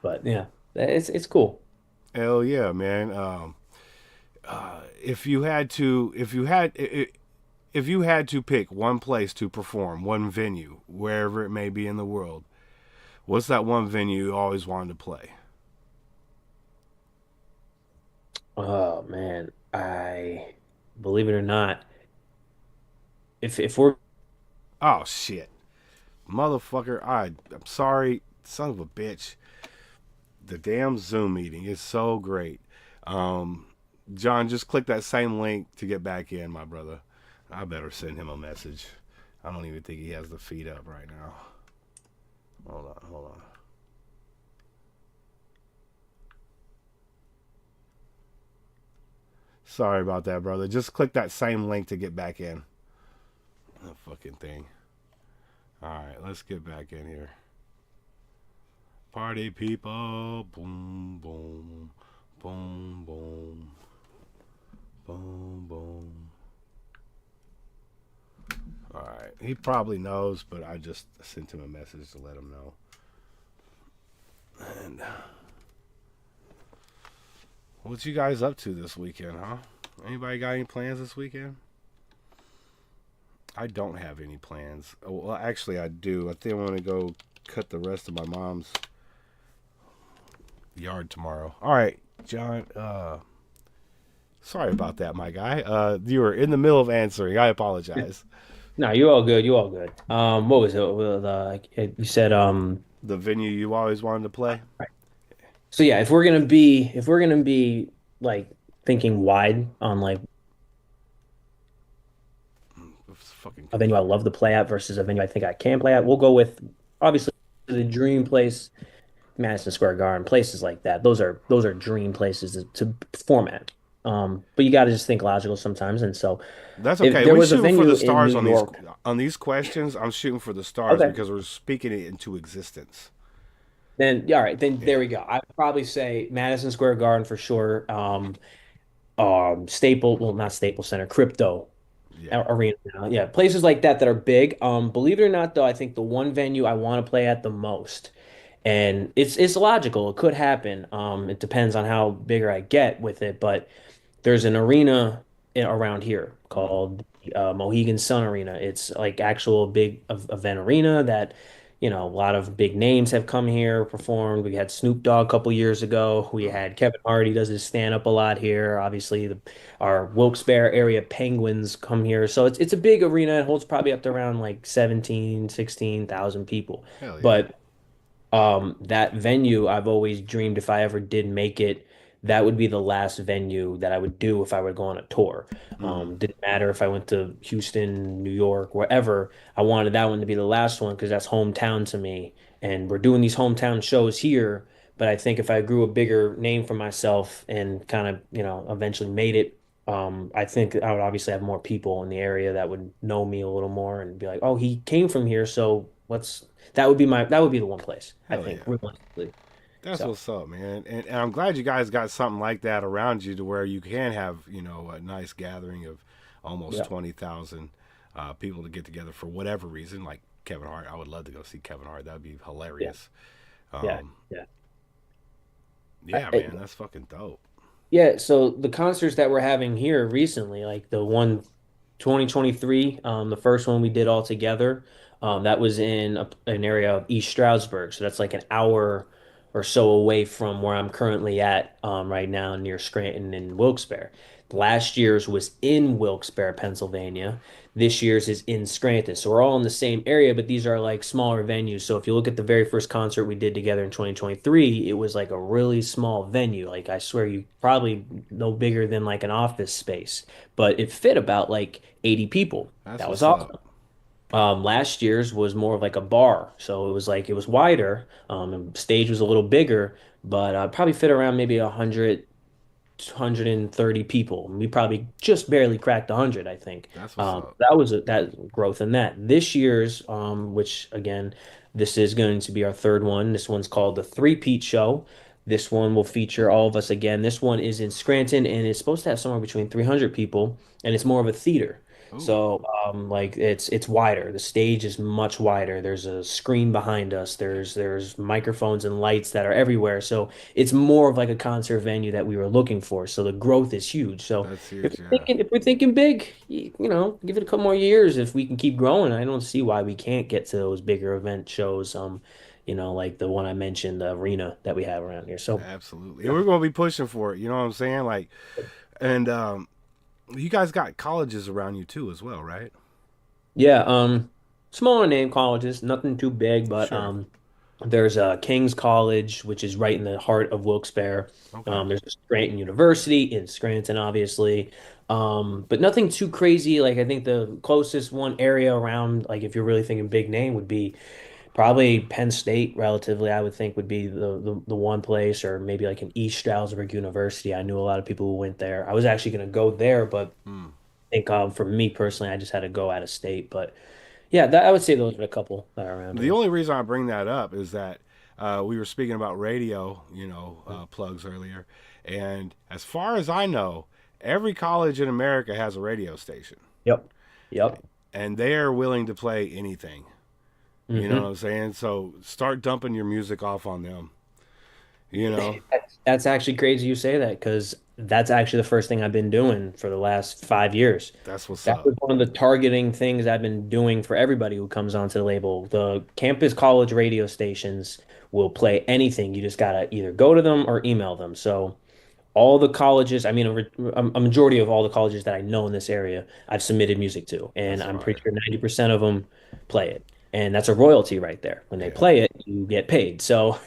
But yeah, it's cool. Hell yeah, man. If you had to pick one place to perform, one venue, wherever it may be in the world, what's that one venue you always wanted to play? Oh man, I believe it or not, if we're Oh shit, motherfucker! I'm sorry, son of a bitch. The damn Zoom meeting is so great. Um, John, just click that same link to get back in, my brother. I better send him a message. I don't even think he has the feed up right now. Hold on. Sorry about that, brother. Just click that same link to get back in. The fucking thing. All right, let's get back in here. Party people, boom, boom, boom, boom, boom, boom. All right, he probably knows, but I just sent him a message to let him know. And what you guys up to this weekend, huh? Anybody got any plans this weekend? I don't have any plans. Oh, well, actually, I do. I think I want to go cut the rest of my mom's yard tomorrow. All right, John. Sorry about that, my guy. You were in the middle of answering. I apologize. no, you all good. You all good. What was it? You said The venue you always wanted to play. So yeah, if we're gonna be like thinking wide on like It's fucking a venue I love to play at versus a venue I think I can play at, we'll go with obviously the dream place, Madison Square Garden, places like that. Those are dream places to perform at. But you got to just think logical sometimes, and so That's if okay. there We was a shooting for venue the in stars New York, on these questions. I'm shooting for the stars okay, because we're speaking it into existence. then yeah, all right, then there Yeah. we go. I'd probably say Madison Square Garden for sure. Well, not Staples Center, Crypto Yeah. Arena now. Yeah, places like that that are big. Believe it or not, though, I think the one venue I want to play at the most And it's logical. It could happen. It depends on how bigger I get with it, but there's an arena around here called Mohegan Sun Arena. It's like actual big event arena that, a lot of big names have come here, performed. We had Snoop Dogg a couple years ago. We had Kevin Hart. He does his stand up a lot here. Obviously, our Wilkes-Barre area Penguins come here. So it's a big arena. It holds probably up to around like 16,000 people. Hell yeah. But that venue, I've always dreamed if I ever did make it, that would be the last venue that I would do if I were to go on a tour. Didn't matter if I went to Houston, New York, wherever. I wanted that one to be the last one because that's hometown to me. And we're doing these hometown shows here. But I think if I grew a bigger name for myself and kind of, eventually made it, I think I would obviously have more people in the area that would know me a little more and be like, oh, he came from here, so that would be the one place, I Hell think, yeah. realistically. That's So what's up, man. And I'm glad you guys got something like that around you to where you can have, a nice gathering of almost yeah, 20,000 people to get together for whatever reason. Like Kevin Hart. I would love to go see Kevin Hart. That would be yeah, hilarious. yeah, Um, yeah. yeah, I, man, that's fucking dope. Yeah, so the concerts that we're having here recently, like the one 2023, the first one we did all together, that was in an area of East Stroudsburg. So that's like an hour or so away from where I'm currently at right now near Scranton and Wilkes-Barre. Last year's was in Wilkes-Barre, Pennsylvania. This year's is in Scranton. So we're all in the same area, but these are like smaller venues. So if you look at the very first concert we did together in 2023, it was like a really small venue. Like I swear you probably no bigger than like an office space, but it fit about like 80 people. That's That was what's up. awesome. Last year's was more of like a bar. So it was wider. And stage was a little bigger, but probably fit around maybe 130 people. We probably just barely cracked 100, I think. That's what's up. That growth in that. This year's, which again, this is going to be our third one. This one's called the Three Peat Show. This one will feature all of us again. This one is in Scranton and it's supposed to have somewhere between 300 people, and it's more of a theater. Ooh, So, like it's wider. The stage is much wider. There's a screen behind us. There's microphones and lights that are everywhere. So it's more of like a concert venue that we were looking for. So the growth is huge. So that's huge. Yeah, if we're thinking big, give it a couple more years. If we can keep growing, I don't see why we can't get to those bigger event shows. Like the one I mentioned, the arena that we have around here. So absolutely. And we're gonna be pushing for it. You know what I'm saying? Like, and you guys got colleges around you too, as well, right? yeah, smaller name colleges, nothing too big, but Sure. there's King's College, which is right in the heart of Wilkes-Barre. Okay. There's Scranton University in Scranton, obviously. But nothing too crazy. Like I think the closest one area around, like if you're really thinking big name, would be probably Penn State, relatively, I would think would be the one place, or maybe like an East Stroudsburg University. I knew a lot of people who went there. I was actually going to go there, but Hmm. I think for me personally, I just had to go out of state. But yeah, I would say those are a couple that are around The here. only reason I bring that up is that we were speaking about radio, plugs earlier, and as far as I know, every college in America has a radio station, Yep. Yep. and they are willing to play anything. You know what hmm I'm saying? So start dumping your music off on them. You know, That's actually crazy you say that because that's actually the first thing I've been doing for the last 5 years. that's what's That up. was one of the targeting things I've been doing for everybody who comes onto the label. The campus college radio stations will play anything. You just gotta either go to them or email them. So all the colleges, I mean, a majority of all the colleges that I know in this area, I've submitted music to, and That's I'm pretty fire. sure 90% of them play it. And that's a royalty right there. When they Yeah, play it, you get paid. So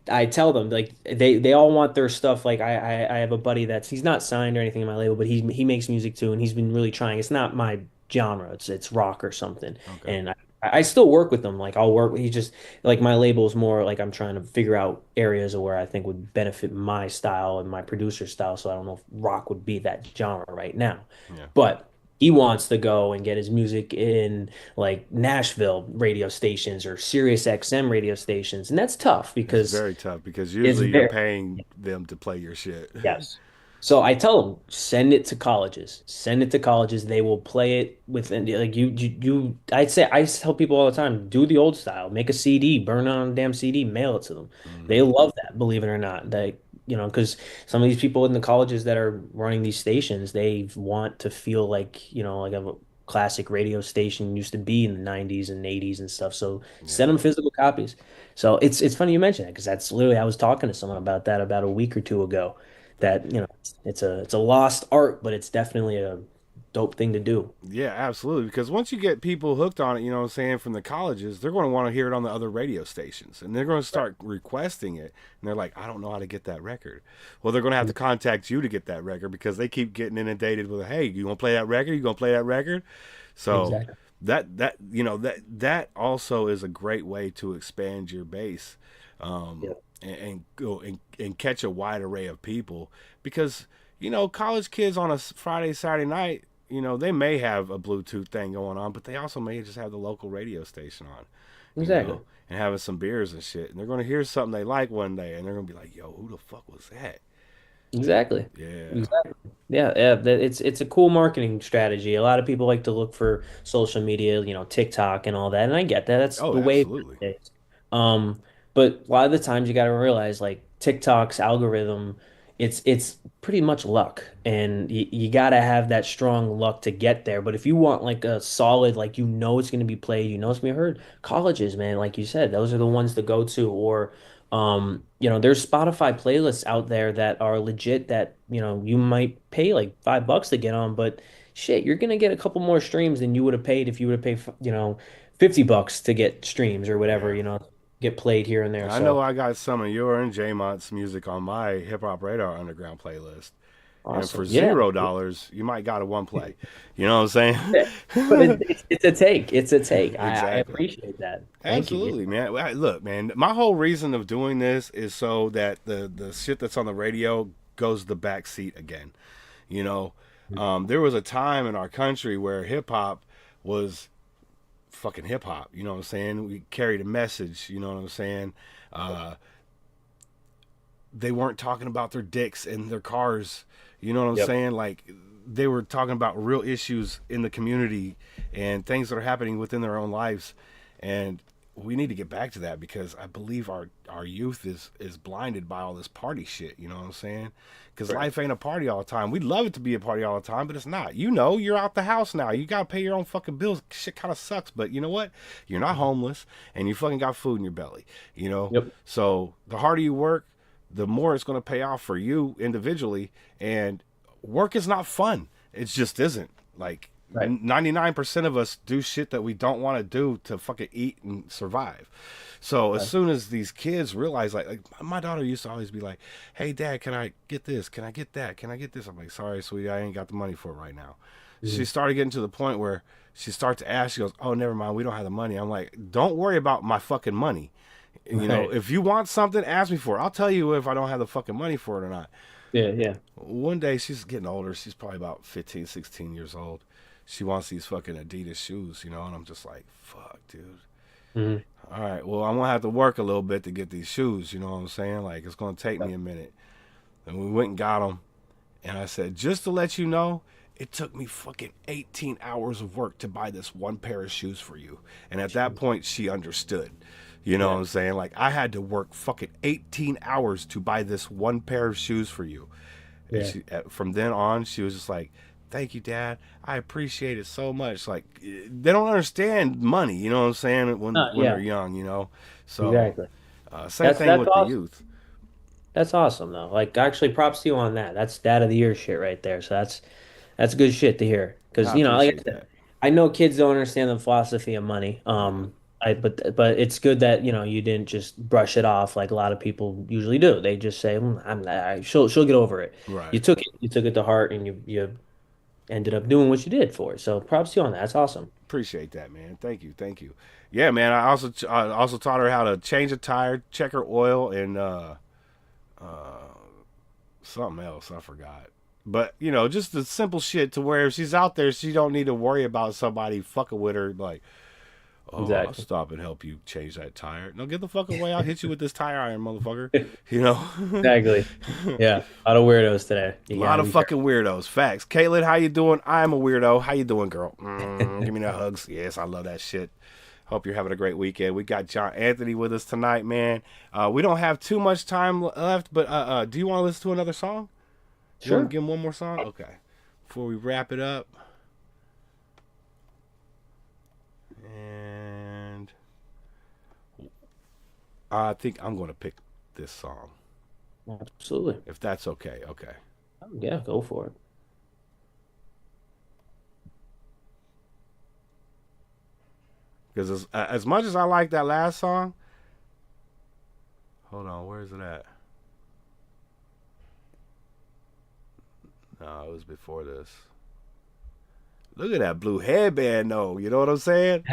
I tell them like they all want their stuff. Like I have a buddy he's not signed or anything in my label, but he makes music too, and he's been really trying. It's not my genre. It's rock or something. okay. And I still work with them. Like I'll work. He just like my label is more like I'm trying to figure out areas of where I think would benefit my style and my producer style. So I don't know if rock would be that genre right now, Yeah. but he wants to go and get his music in like Nashville radio stations or Sirius XM radio stations, and that's tough It's because very tough because it's usually you're very paying them to play your shit. yes. So I tell them, send it to colleges. Send it to colleges. They will play it within like I tell people all the time, do the old style, make a CD, burn it on a damn CD, mail it to them. They Hmm. love that, believe it or not. They, because some of these people in the colleges that are running these stations, they want to feel like, like a classic radio station used to be in the 90s and 80s and stuff. So send Yeah. them physical copies. So it's funny you mention it because that's literally I was talking to someone about that about a week or two ago that it's a lost art, but it's definitely a dope thing to do. Yeah, absolutely. Because once you get people hooked on it, you know what I'm saying, from the colleges, they're going to want to hear it on the other radio stations. And they're going to start requesting it. And they're like, I don't know how to get that record. Well, they're going to have to contact you to get that record because they keep getting inundated with, hey, you going to play that record? You going to play that record? So Exactly. that also is a great way to expand your base, Yeah. and go and catch a wide array of people because college kids on a Friday Saturday night, they may have a Bluetooth thing going on, but they also may just have the local radio station on, Exactly. and having some beers and shit, and they're going to hear something they like one day, and they're going to be like, yo, who the fuck was that? Exactly. Yeah. Exactly. Yeah, yeah. It's a cool marketing strategy. A lot of people like to look for social media, TikTok and all that, and I get that. That's Oh, the way absolutely. it is. Um, but a lot of the times you got to realize like TikTok's algorithm, it's pretty much luck, and you got to have that strong luck to get there. But if you want like a solid, like it's going to be played, it's going to be heard. Colleges, man, like you said, those are the ones to go to, or there's Spotify playlists out there that are legit that, you might pay like $5 to get on, but shit, you're gonna get a couple more streams than you would have paid if you would have paid, $50 to get streams or whatever, Yeah. get played here and And there. I know So I got some of your and J-Mont's music on my Hip Hop Radar Underground playlist. And for awesome. Yeah. $0, you might got a one play. You know what I'm Yeah. But saying? it's a take. It's a take. I Exactly. appreciate that. Thank you. Absolutely, man. Look, man, my whole reason of doing this is so that the shit that's on the radio goes the back seat again. You know, there was a time in our country where hip hop was fucking hip hop. You know what I'm saying? We carried a message. You know what I'm saying? Uh, they weren't talking about their dicks and their cars. You know what I'm Yep. saying? Like they were talking about real issues in the community and things that are happening within their own lives. And we need to get back to that because I believe our youth is blinded by all this party shit. You know what I'm saying? Because Right. life ain't a party all the time. We'd love it to be a party all the time, but it's not. You're out the house now. You gotta pay your own fucking bills. Shit kind of sucks, but you know what? You're not homeless, and you fucking got food in your belly. You know. Yep. So the harder you work, the more it's going to pay off for you individually. And work is not fun. It just isn't. Like Right. 99% of us do shit that we don't want to do to fucking eat and survive. So as Right. soon as these kids realize, like my daughter used to always be like, "Hey, Dad, can I get this? Can I get that? Can I get this?" I'm like, "Sorry, sweetie, I ain't got the money for it right now." She Mhm. started getting to the point where she starts to ask. She goes, "Oh, never mind. We don't have the money." I'm like, "Don't worry about my fucking money. Right. If you want something, ask me for it. I'll tell you if I don't have the fucking money for it or not." Yeah. Yeah. One day, she's getting older. She's probably about 15, 16 years old. She wants these fucking Adidas shoes, and I'm just like, fuck, dude. Mhm. All right, well, I'm going to have to work a little bit to get these shoes, you know what I'm saying? Like, it's going to take me a minute. And we went and got them. And I said, just to let you know, it took me fucking 18 hours of work to buy this one pair of shoes for you. And at that point, she understood. You know what I'm saying? Like, I had to work fucking 18 hours to buy this one pair of shoes for you. And Yeah. from then on, she was just like, thank you, Dad. I appreciate it so much. Like, they don't understand money, you know what I'm saying, when Yeah. they're young. So, Exactly. same That's thing that's with the awesome. youth. That's awesome though. Like actually props to you on that. That's dad of the year shit right there. So that's good shit to hear. Because I like I appreciate said, that. I know kids don't understand the philosophy of money. But it's good that you didn't just brush it off like a lot of people usually do. They just say, she'll get over it. Right. You took it to heart, and you ended up doing what you did for it. So props to you on that. That's awesome. Appreciate that, man. Thank you. Thank you. Yeah, man. I also taught her how to change a tire, check her oil, and something else. I forgot. But just the simple shit to where if she's out there, she don't need to worry about somebody fucking with her. Like, Oh, I'll Exactly. stop and help you change that tire. No, get the fuck away. I'll hit you with this tire iron, motherfucker. You know? Exactly. Yeah. A lot of weirdos today. A lot of fucking weirdos. Facts. Caitlin, how you doing? I'm a weirdo. How you doing, girl? Give me the hugs. Yes, I love that shit. Hope you're having a great weekend. We got John Anthony with us tonight, man. We don't have too much time left, but do you want to listen to another song? You Sure. want to give him one more song? Okay. Before we wrap it up. And I think I'm going to pick this song, Absolutely. if that's okay. Okay. Yeah, go for it. Because as much as I like that last song, hold on, where is it at? No, it was before this. Look at that blue headband, though. You know what I'm saying?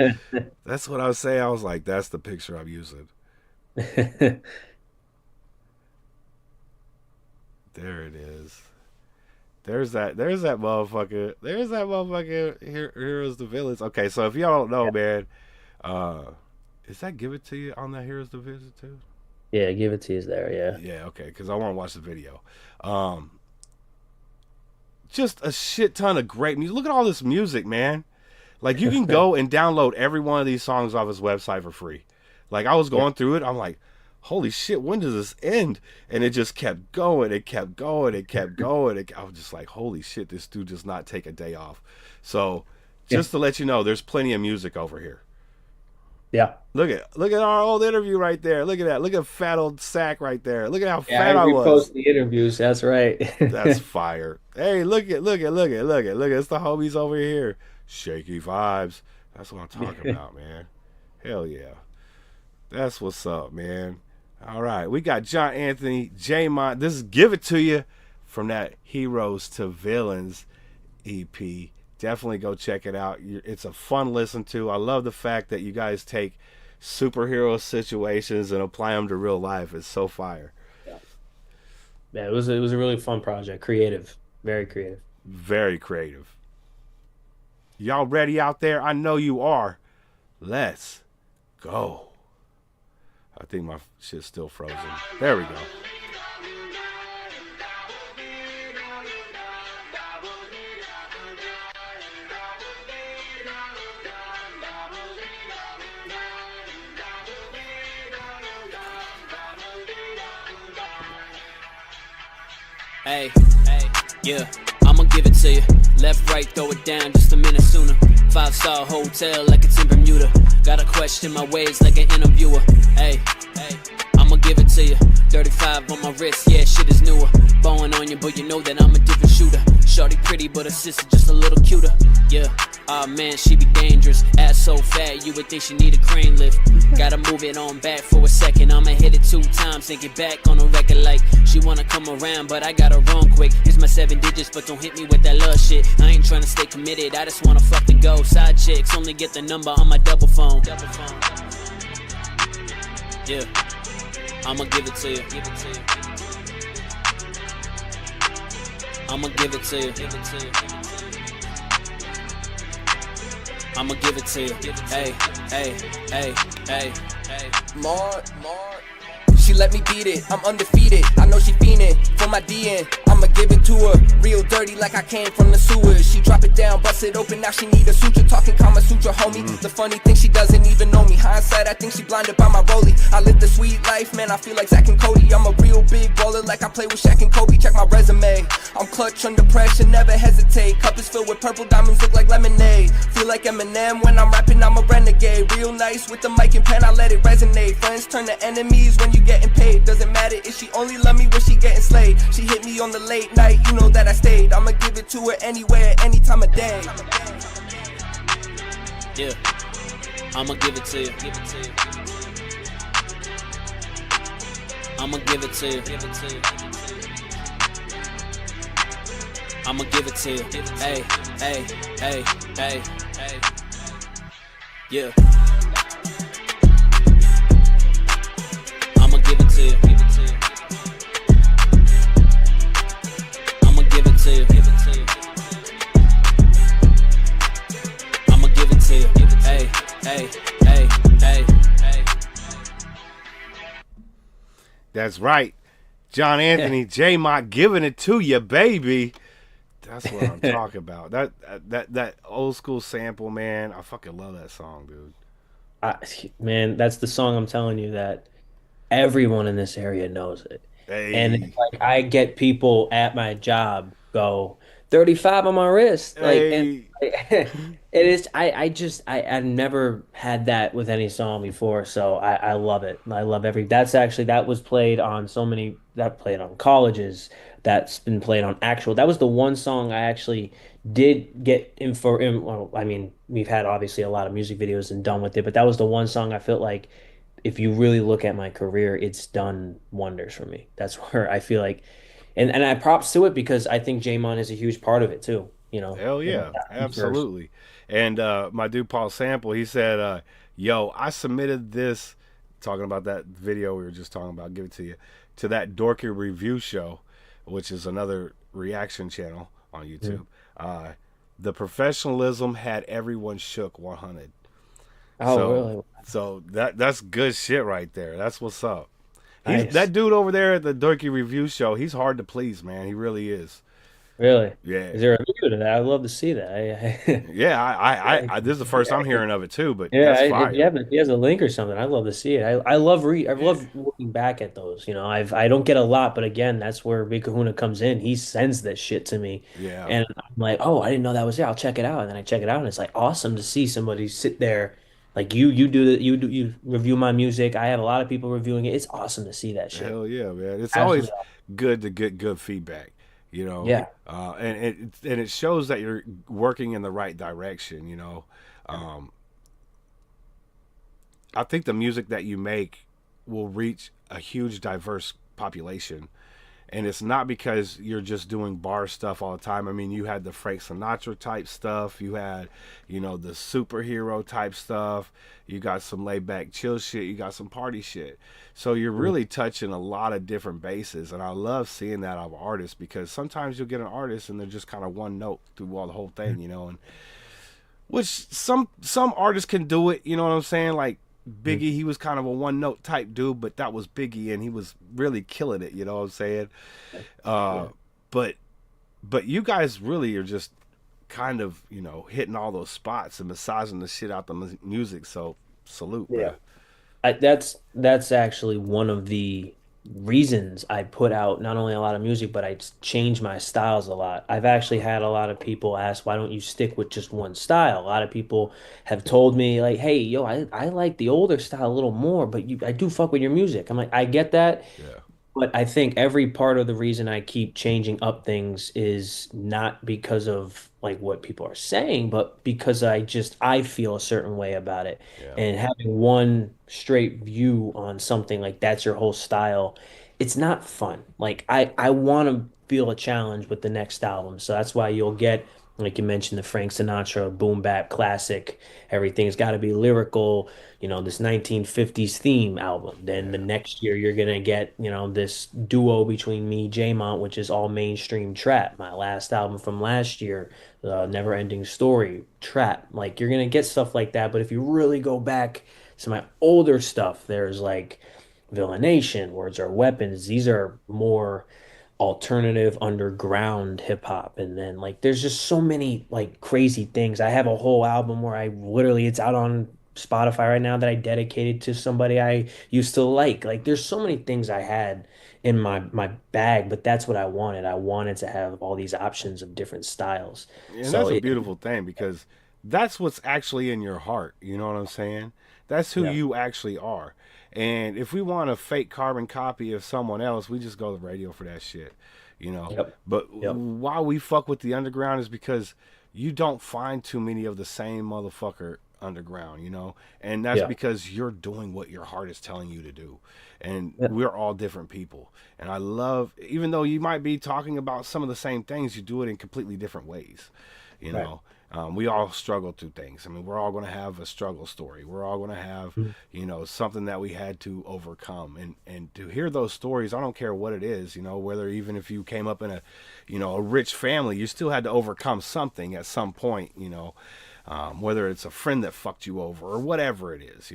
That's what I was saying. I was like, that's the picture I'm using. There it is. There's that motherfucker. There's that motherfucker. Heroes to Villains. Okay, so if y'all don't know, man, is that Give It To You on that Heroes to Villains too? Yeah, Give It To You is there, yeah. Yeah, okay, because I want to watch the video. Just a shit ton of great music. Look at all this music, man. Like, you can go and download every one of these songs off his website for free. Like, I was going through it. I'm like, holy shit, when does this end? And it just kept going. It kept going. It kept going. I was just like, holy shit, this dude does not take a day off. So, just to let you know, there's plenty of music over here. Yeah. Look at our old interview right there. Look at that. Look at fat old sack right there. Look at how Yeah, fat I I was. repost the interviews. That's right. That's fire. Hey, look at. It's the homies over here. Shaky vibes. That's what I'm talking about, man. Hell yeah. That's what's up, man. All right. We got John Anthony, J-Mont. This is Give It To You from that Heroes to Villains EP. Definitely go check it out. It's a fun listen to. I love the fact that you guys take superhero situations and apply them to real life. It's so fire. Yeah, it was a really fun project. Creative. Very creative. Very creative. Y'all ready out there? I know you are. Let's go. I think my shit's still frozen. There we go. Hey, yeah, I'ma give it to you. Left, right, throw it down just a minute sooner. 5-star hotel like it's in Bermuda. Gotta question my ways like an interviewer. Hey, I'ma give it to you. 35 on my wrist, yeah, shit is newer. Bowing on you, but you know that I'm a different shooter. Shorty pretty, but her sister just a little cuter. Yeah, aw man, she be dangerous. Ass so fat, you would think she need a crane lift. Gotta move it on back for a second. I'ma hit it 2 times and get back on the record like she wanna come around, but I got her wrong quick. Here's my 7 digits, but don't hit me with that love shit. I ain't tryna stay committed, I just wanna fuck the go. Side chicks, only get the number on my double phone. Yeah, I'ma give it to you. I'ma give it to you. I'ma give it to you. Hey. Lord. She let me beat it, I'm undefeated. I know she fiendin' for my DN. I'ma give it to her, real dirty like I came from the sewers. She drop it down, bust it open, now she need a suture. Talking Kama Sutra, homie. The funny thing, she doesn't even know me. Hindsight, I think she blinded by my rollie. I live the sweet life, man, I feel like Zach and Cody. I'm a real big baller, like I play with Shaq and Kobe. Check my resume, I'm clutch under pressure, never hesitate. Cup is filled with purple diamonds, look like lemonade. Feel like Eminem when I'm rapping, I'm a renegade. Real nice with the mic and pen, I let it resonate. Friends turn to enemies when you getting paid. Doesn't matter if she only love me when she getting slayed. She hit me on the late night, you know that I stayed. I'ma give it to her anywhere, any time of day. Yeah, I'ma give it to you. I'ma give it to you. I'ma give it to you. Hey. Yeah. I'ma give it to you. I'ma give it to you. I'ma give it to you. Hey. That's right. John Anthony, J-Mont giving it to you, baby. That's what I'm talking about. That old school sample, man. I fucking love that song, dude. Man, that's the song I'm telling you that everyone in this area knows it. And Hey, it's like I get people at my job go 35 on my wrist. Like and hey. it is I've never had that with any song before, so I love it. I love that was played on that played on colleges, that's been played on actual. That was the one song I actually did get in for well, I mean, we've had obviously a lot of music videos and done with it, but that was the one song I felt like if you really look at my career, it's done wonders for me. That's where I feel like, and I props to it because I think Jamon is a huge part of it too. Hell yeah, First. absolutely. And my dude Paul Sample, he said, "Yo, I submitted this, talking about that video we were just talking about. Give it to you, to that Dorky Review Show, which is another reaction channel on YouTube. The professionalism had everyone shook 100. Oh, So, really? so that's good shit right there. That's what's up. Nice. That dude over there at the Dorky Review Show, he's hard to please, man. He really is. Really? Yeah. Is there a video to that? I'd love to see that. Yeah, this is the first I'm hearing of it too, but Yeah, that's fire. if he has a link or something, I'd love to see it. I love looking back at those. I don't get a lot, but again, that's where Big Kahuna comes in. He sends this shit to me, Yeah. and I'm like, oh, I didn't know that was there. I'll check it out, and then I check it out, and it's like awesome to see somebody sit there, like you review my music. I have a lot of people reviewing it. It's awesome to see that shit. Hell yeah, man. It's Absolutely. always good to get good feedback, you know. Yeah. And it shows that you're working in the right direction, you know. I think the music that you make will reach a huge diverse population. And it's not because you're just doing bar stuff all the time. I mean, you had the Frank Sinatra type stuff. You had, the superhero type stuff. You got some laid back chill shit. You got some party shit. So you're really touching a lot of different bases. And I love seeing that out of artists because sometimes you'll get an artist and they're just kind of one note through all the whole thing, and which some artists can do it. You know what I'm saying? Like Biggie, he was kind of a one note type dude, but that was Biggie and he was really killing it, you know what I'm saying? But you guys really are just kind of, hitting all those spots and massaging the shit out the music. So salute, Yeah. bro. That's actually one of the reasons I put out not only a lot of music, but I changed my styles a lot. I've actually had a lot of people ask, why don't you stick with just one style? A lot of people have told me like, hey, yo, I like the older style a little more, but I do fuck with your music. I'm like, I get that. Yeah. But I think every part of the reason I keep changing up things is not because of like what people are saying, but because I feel a certain way about it. Yeah. And having one straight view on something like that's your whole style, it's not fun. Like I want to feel a challenge with the next album. So that's why you'll get, like you mentioned, the Frank Sinatra boom bap classic. Everything's got to be lyrical, this 1950s theme album. Then the next year you're gonna get, this duo between me, J-Mont, which is all mainstream trap. My last album from last year, Never Ending Story, trap. Like you're gonna get stuff like that. But if you really go back to my older stuff, there's like Villaination, Words Are Weapons. These are more alternative underground hip hop, and then like there's just so many like crazy things. I have a whole album where it's out on Spotify right now that I dedicated to somebody I used to like there's so many things I had in my bag, but that's what I wanted. I wanted to have all these options of different styles. And So that's a it, beautiful thing because that's what's actually in your heart. You know what I'm saying? That's who yeah, you actually are. And if we want a fake carbon copy of someone else, we just go to the radio for that shit, yep, But yep, why we fuck with the underground is because you don't find too many of the same motherfucker underground, And that's yeah, because you're doing what your heart is telling you to do. And yeah, we're all different people. And I love, even though you might be talking about some of the same things, you do it in completely different ways, you right. know. We all struggle through things. I mean, we're all going to have a struggle story. We're all going to have, Mhm. something that we had to overcome. And to hear those stories, I don't care what it is, whether even if you came up in a rich family, you still had to overcome something at some point, whether it's a friend that fucked you over or whatever it is,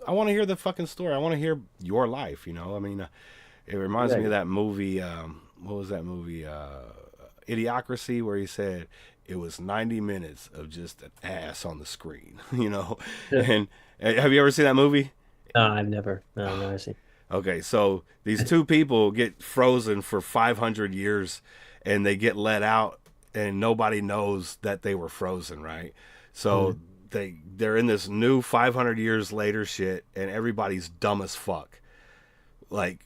I want to hear the fucking story. I want to hear your life, I mean, it reminds me of that movie. What was that movie? Idiocracy, where he said it was 90 minutes of just an ass on the screen, And have you ever seen that movie? No, I've never seen. Okay, so these two people get frozen for 500 years and they get let out and nobody knows that they were frozen, right? So they're in this new 500 years later shit and everybody's dumb as fuck. Like,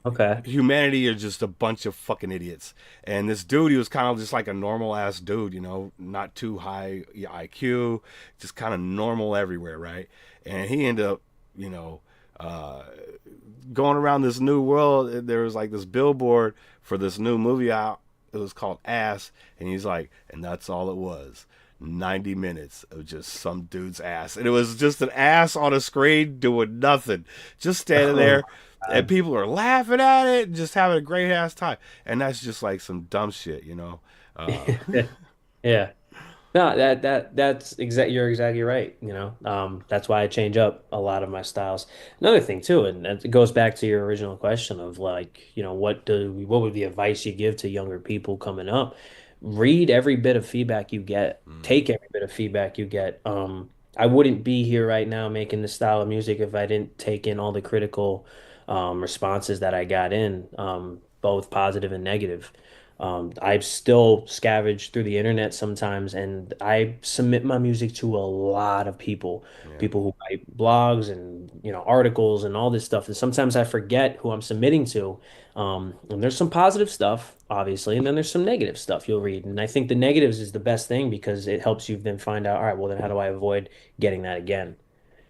Okay. humanity are just a bunch of fucking idiots. And this dude, he was kind of just like a normal ass dude, not too high IQ, just kind of normal everywhere, right? And he ended up, uh, going around this new world. There was like this billboard for this new movie out. It was called Ass. And he's like, and that's all it was. 90 minutes of just some dude's ass. And it was just an ass on a screen doing nothing, just standing there. And people are laughing at it and just having a great ass time. And that's just like some dumb shit. Yeah. No, you're exactly right. That's why I change up a lot of my styles. Another thing too, and it goes back to your original question of like, what would the advice you give to younger people coming up? Read every bit of feedback you get. Take every bit of feedback you get. I wouldn't be here right now making this style of music if I didn't take in all the critical responses that I got in, both positive and negative. I still scavenge through the internet sometimes, and I submit my music to a lot of people, people who write blogs and articles and all this stuff. And sometimes I forget who I'm submitting to. And there's some positive stuff, obviously, and then there's some negative stuff you'll read. And I think the negatives is the best thing because it helps you then find out, all right, well, then how do I avoid getting that again?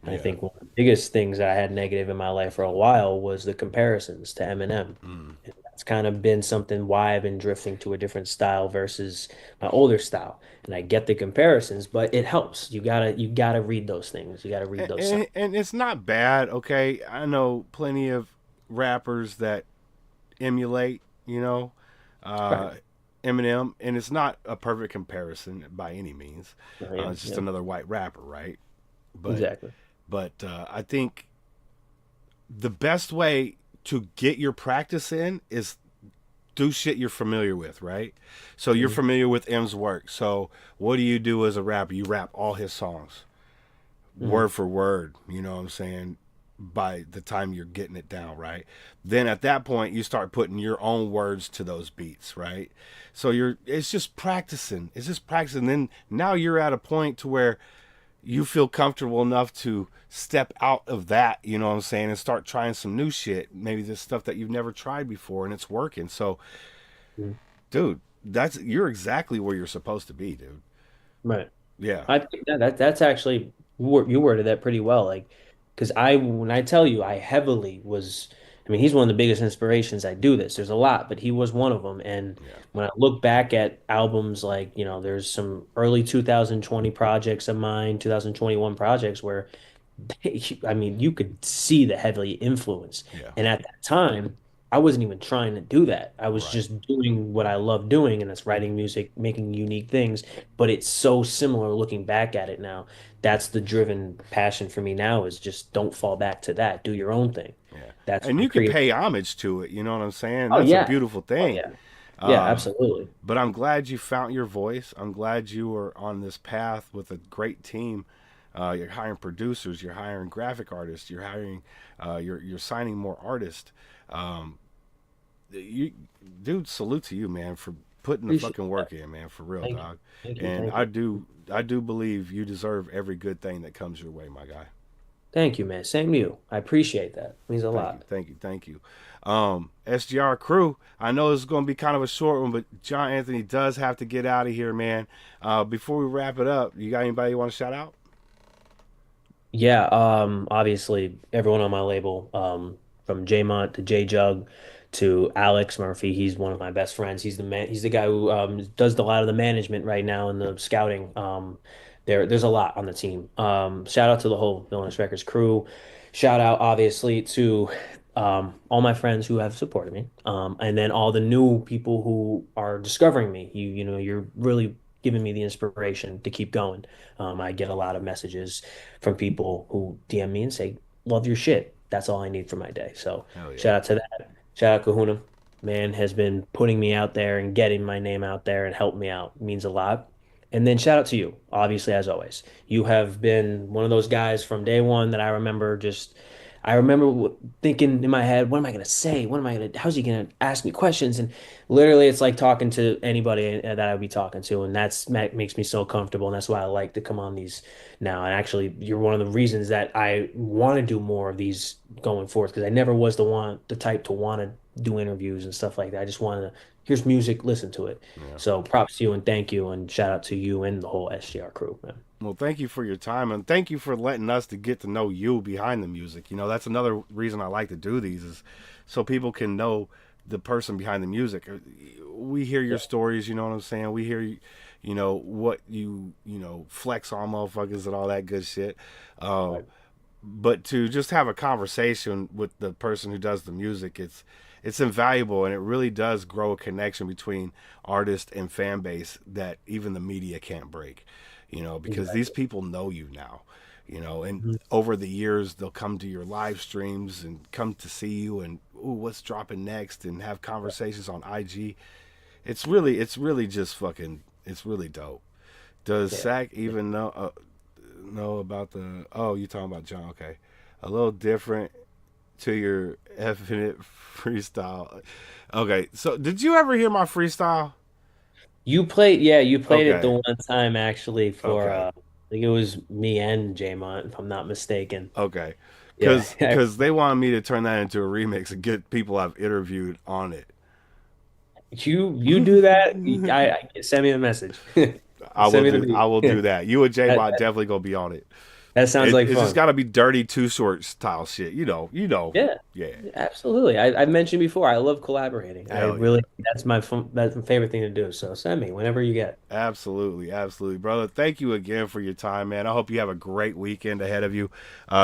And I think one of the biggest things that I had negative in my life for a while was the comparisons to Eminem. And that's kind of been something why I've been drifting to a different style versus my older style. And I get the comparisons, but it helps. You gotta read those things. You gotta read and, those and, signs. and it's not bad. Okay, I know plenty of rappers that emulate, uh, Right. Eminem, and it's not a perfect comparison by any means. Yeah, It's just yeah, another white rapper, right? But exactly. I think the best way to get your practice in is do shit you're familiar with, right? So you're Mhm. familiar with M's work. So what do you do as a rapper? You rap all his songs, Mhm. word for word. You know what I'm saying? By the time you're getting it down, right? Then at that point, you start putting your own words to those beats, right? So it's just practicing. It's just practicing. Then now you're at a point to where you feel comfortable enough to step out of that, you know what I'm saying, and start trying some new shit. Maybe this stuff that you've never tried before and it's working. So, Mhm. dude, you're exactly where you're supposed to be, dude. Right. Yeah. I think that's actually you worded that pretty well. Like, because when I tell you, I heavily was. I mean, he's one of the biggest inspirations. I do this. There's a lot, but he was one of them. And Yeah. when I look back at albums like, there's some early 2020 projects of mine, 2021 projects where, I mean, you could see the heavy influence. Yeah. And at that time, I wasn't even trying to do that. I was Right. just doing what I love doing, and that's writing music, making unique things. But it's so similar looking back at it now. That's the driven passion for me now is just don't fall back to that. Do your own thing. Yeah. That's And what you can creative. pay homage to it, you know what I'm saying? Oh That's a yeah. beautiful Oh thing. yeah. Yeah, Uh, absolutely. but I'm glad you found your voice. I'm glad you were on this path with a great team. You're hiring producers, you're hiring graphic artists, you're hiring, you're signing more artists. Um, you, dude, salute to you, man, for putting the Appreciate fucking that. work in, man, for real, Thank you. dog. Thank you. And Thank you. I do believe you deserve every good thing that comes your way, my guy. Thank you, man. Same to you. I appreciate that. It means a Thank you, lot. thank you, thank you. SGR crew, I know this is going to be kind of a short one, but John Anthony does have to get out of here, man. Before we wrap it up, you got anybody you want to shout out? Yeah, obviously everyone on my label, from J Mont to J Jug to Alex Murphy, he's one of my best friends. He's the guy who does a lot of the management right now and the scouting. There's a lot on the team. Shout out to the whole Villainous Records crew. Shout out obviously to all my friends who have supported me. And then all the new people who are discovering me. You're really giving me the inspiration to keep going. I get a lot of messages from people who DM me and say, "Love your shit." That's all I need for my day. So Hell yeah. shout out to that. Shout out Kahuna. Man has been putting me out there and getting my name out there and helped me out. It means a lot. And then shout out to you, obviously, as always. You have been one of those guys from day one that I remember just, I remember thinking in my head, what am I going to say? What am I going to, how's he going to ask me questions? And literally, it's like talking to anybody that I would be talking to. And makes me so comfortable. And that's why I like to come on these now. And actually, you're one of the reasons that I want to do more of these going forth, because I never was the type to want to do interviews and stuff like that. I just wanted to, here's music, listen to it. So props to you and thank you, and shout out to you and the whole SGR crew, man. Well, thank you for your time, and thank you for letting us to get to know you behind the music. You know, that's another reason I like to do these, is so people can know the person behind the music. We hear your stories, you know what I'm saying? We hear, you know, what you know, flex on motherfuckers and all that good shit. But to just have a conversation with the person who does the music, it's invaluable, and it really does grow a connection between artist and fan base that even the media can't break. You know, because these people know you now, you know, and over the years they'll come to your live streams and come to see you and, ooh, what's dropping next, and have conversations on IG. It's really just fucking, it's really dope. Does Sack even know about the, oh, you talking about John? Okay. A little different to your Infinite freestyle. Okay. So did you ever hear my freestyle? You played it the Okay. one time actually for Okay. I think it was me and Jaymont, if I'm not mistaken. Okay. Yeah. Because they wanted me to turn that into a remix and get people I've interviewed on it. You do that, I send me the message. I will Send me the do. I will do beat. that. You and J That, Bot that, definitely gonna be on it. that sounds like It's just fun. got to be dirty, too short style shit. You know. You know. Yeah, Yeah. absolutely. I've mentioned before, I love collaborating. I Hell yeah. really, that's my favorite thing to do. So send me whenever you get. Absolutely, absolutely, brother. Thank you again for your time, man. I hope you have a great weekend ahead of you.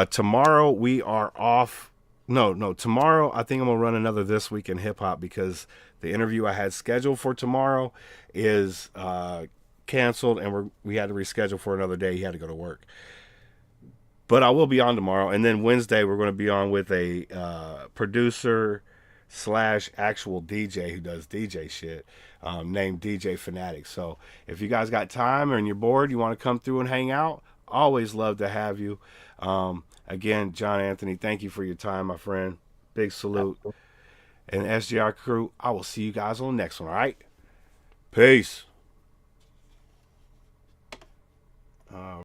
Tomorrow we are off. No. Tomorrow I think I'm gonna run another This Week in Hip Hop, because the interview I had scheduled for tomorrow is canceled, and we had to reschedule for another day. He had to go to work. But I will be on tomorrow, and then Wednesday we're going to be on with a producer slash actual DJ who does DJ shit, named DJ Fanatic. So if you guys got time and you're bored, you want to come through and hang out, always love to have you. Again, John Anthony, thank you for your time, my friend. Big salute. And SGR crew, I will see you guys on the next one, all right? Peace.